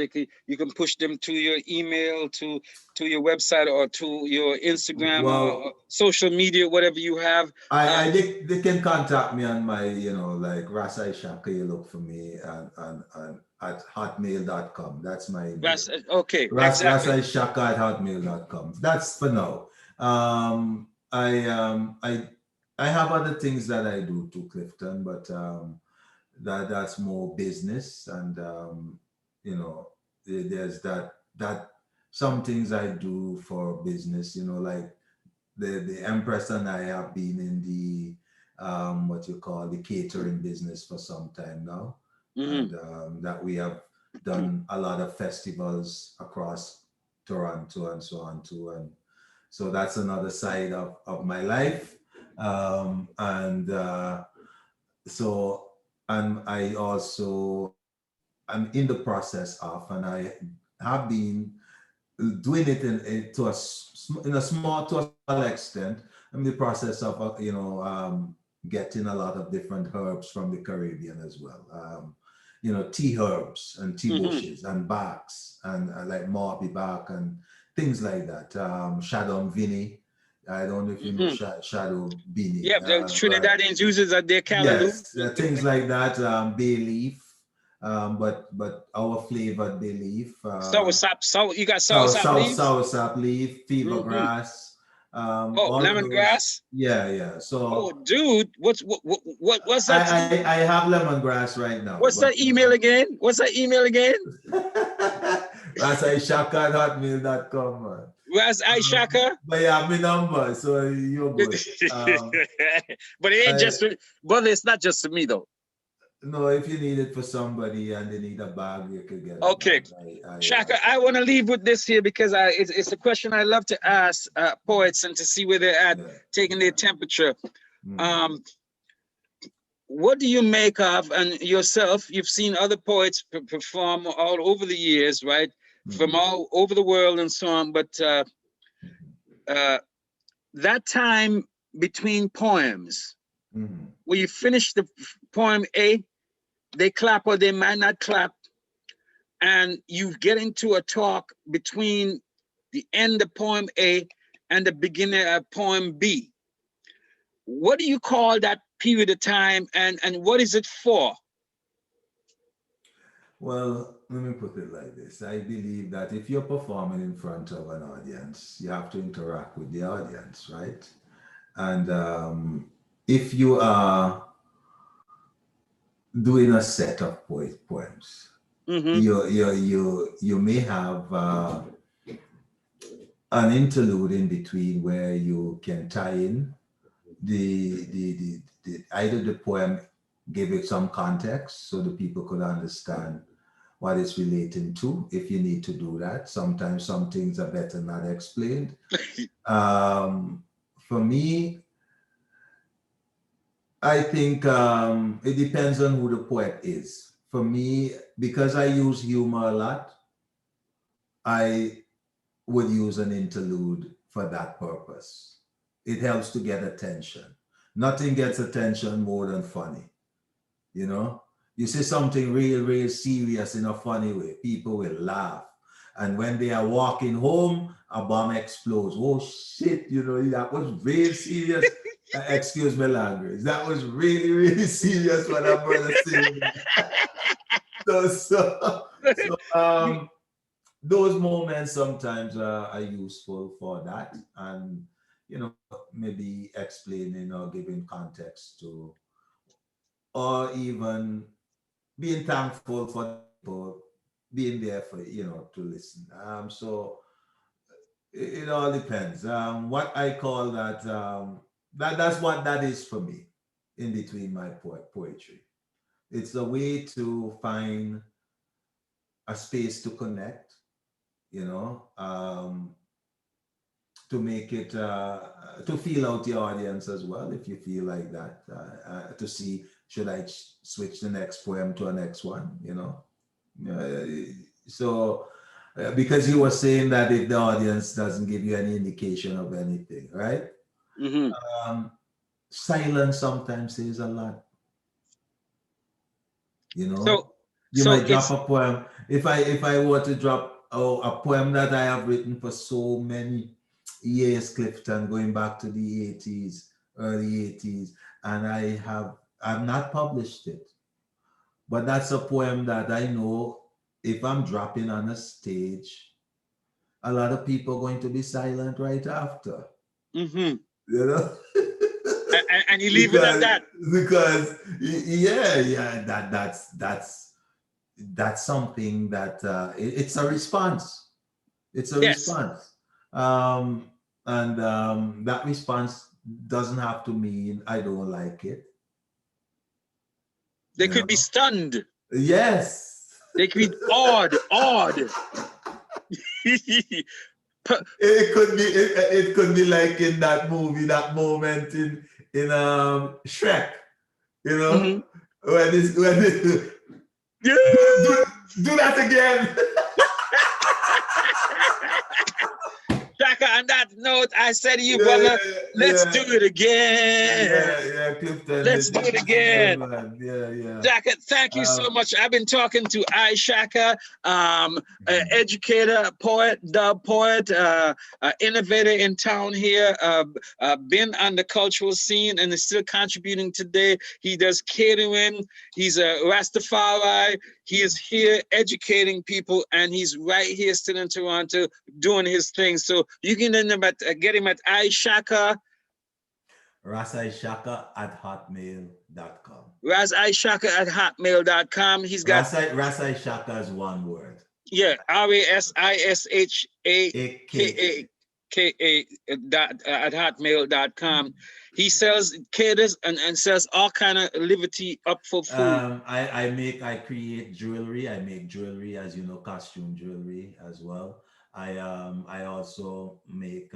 you can push them to your email, to your website, or to your Instagram, or Well, social media, whatever you have. they can contact me on my, like Ras Ishaka. You look for me and at hotmail.com. That's my email. That's okay, Ras exactly. Ishaka at hotmail.com. That's for now. I have other things that I do to Clifton, but that's more business, and there's that some things I do for business, like the Empress and I have been in the what you call the catering business for some time now, Mm-hmm. and that we have done a lot of festivals across Toronto and so on too, and so that's another side of my life, and so and I also I'm in the process of, and I have been doing it in a small to a small extent. I'm in the process of getting a lot of different herbs from the Caribbean as well. Tea herbs and tea Mm-hmm. bushes and barks and like Morby bark and things like that. Shadow Vinny. I don't know if you know Mm-hmm. Shadow Beanie, Yep, the right? Trinidadians uses at their callaloo. Yes, things like that. Bay leaf, but our flavored bay leaf. Sour sap, you got sour sap leaves. Sour sap leaf, fever Mm-hmm. grass, Oh, all of those. lemongrass. Yeah. Oh, So dude, what's that? I have lemongrass right now, What's but that email again? What's that email again? Ras Ishaka at hotmail.com, man. Ras Ishaka. But yeah, my number, so you're But good. it ain't I just for, brother. It's not just for me though. no, if you need it for somebody and they need a bag, you could get a Okay, bag. Shaka, I want to leave with this here because it's a question I love to ask poets and to see where they're at, Yeah, taking their yeah. temperature. Mm, Um, what do you make of, and yourself, you've seen other poets perform all over the years, right? From mhm, all over the world and so on, but mhm, uh, that time between poems, mhm. where you finish the poem A, they clap or they might not clap, and you get into a talk between the end of poem A and the beginning of poem B. What do you call that period of time, and what is it for? Well, let me put it like this. I believe that if you're performing in front of an audience, you have to interact with the audience, right? And if you are doing a set of poems, Mm-hmm. you may have an interlude in between where you can tie in the either the poem, give it some context so the people could understand what it's relating to, if you need to do that. Sometimes some things are better not explained. For me, I think it depends on who the poet is. For me, because I use humor a lot, I would use an interlude for that purpose. It helps to get attention. Nothing gets attention more than funny, you know? You say something real serious in a funny way, people will laugh. And when they are walking home, a bomb explodes. Oh shit, that was real serious. Excuse my language. That was really serious what that brother said. So those moments sometimes are useful for that, and maybe explaining or giving context to, or even being thankful for people being there for to listen. So it all depends. What I call that, that's what that is for me in between my poetry. It's a way to find a space to connect, you know, to make it to feel out the audience as well, if you feel like that, to see, should I switch the next poem to a next one, so Because you were saying that if the audience doesn't give you any indication of anything, right? Mm-hmm. Silence sometimes says a lot. You know, So, you so might drop it's a poem. If I were to drop a poem that I have written for so many years, Clifton, going back to the 80s, early 80s, and I've not published it. But that's a poem that I know if I'm dropping on a stage, a lot of people are going to be silent right after. mm-hmm. You know? And you leave it at because that. yeah, that's something that it's a response. It's a Yes. response. And that response doesn't have to mean I don't like it. They You could be know? stunned. Yes. They could be awed. It could be like in that movie, that moment in Shrek, you know, Mhm. when Yeah. do that again. Shaka, on that note, I said to you, Yeah, brother, let's do yeah, it again. yeah, Clifton. Let's This do it is good, again. man. Yeah. Shaka, thank you so much. I've been talking to Ishaka, educator, poet, dub poet, innovator in town here, been on the cultural scene and is still contributing today. He does catering. He's a Rastafari. He is here educating people, and he's right here still in Toronto doing his thing. So you can get him at Ishaka. Ras Ishaka at hotmail.com. Ras Ishaka at hotmail.com. He's got Ras Ishaka is one word. yeah, RASISHAKA at hotmail.com. He sells caters and sells all kind of liberty up for food. I create jewelry. I make jewelry, as you know, costume jewelry as well. I also make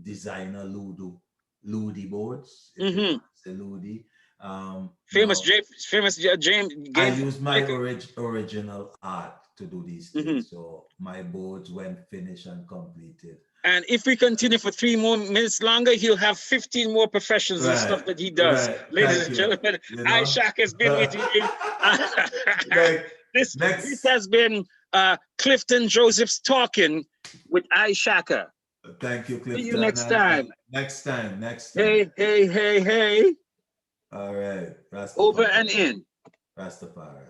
designer Ludi boards, if you Mm-hmm. say Ludi. Famous Now James I game. use my original art to do these Mm-hmm. things. So my boards, when finished and completed. And if we continue for 3 more minutes longer, he'll have 15 more professions and stuff Right, that he does. right. Ladies Thank and you. gentlemen, You know, Ishak has been with you. like This next. has been Clifton Joseph's Talking with Ishaka. Thank you, See you Clifton. next time. Next time. Hey. All right. Over Rastafari. and in. Rastafari.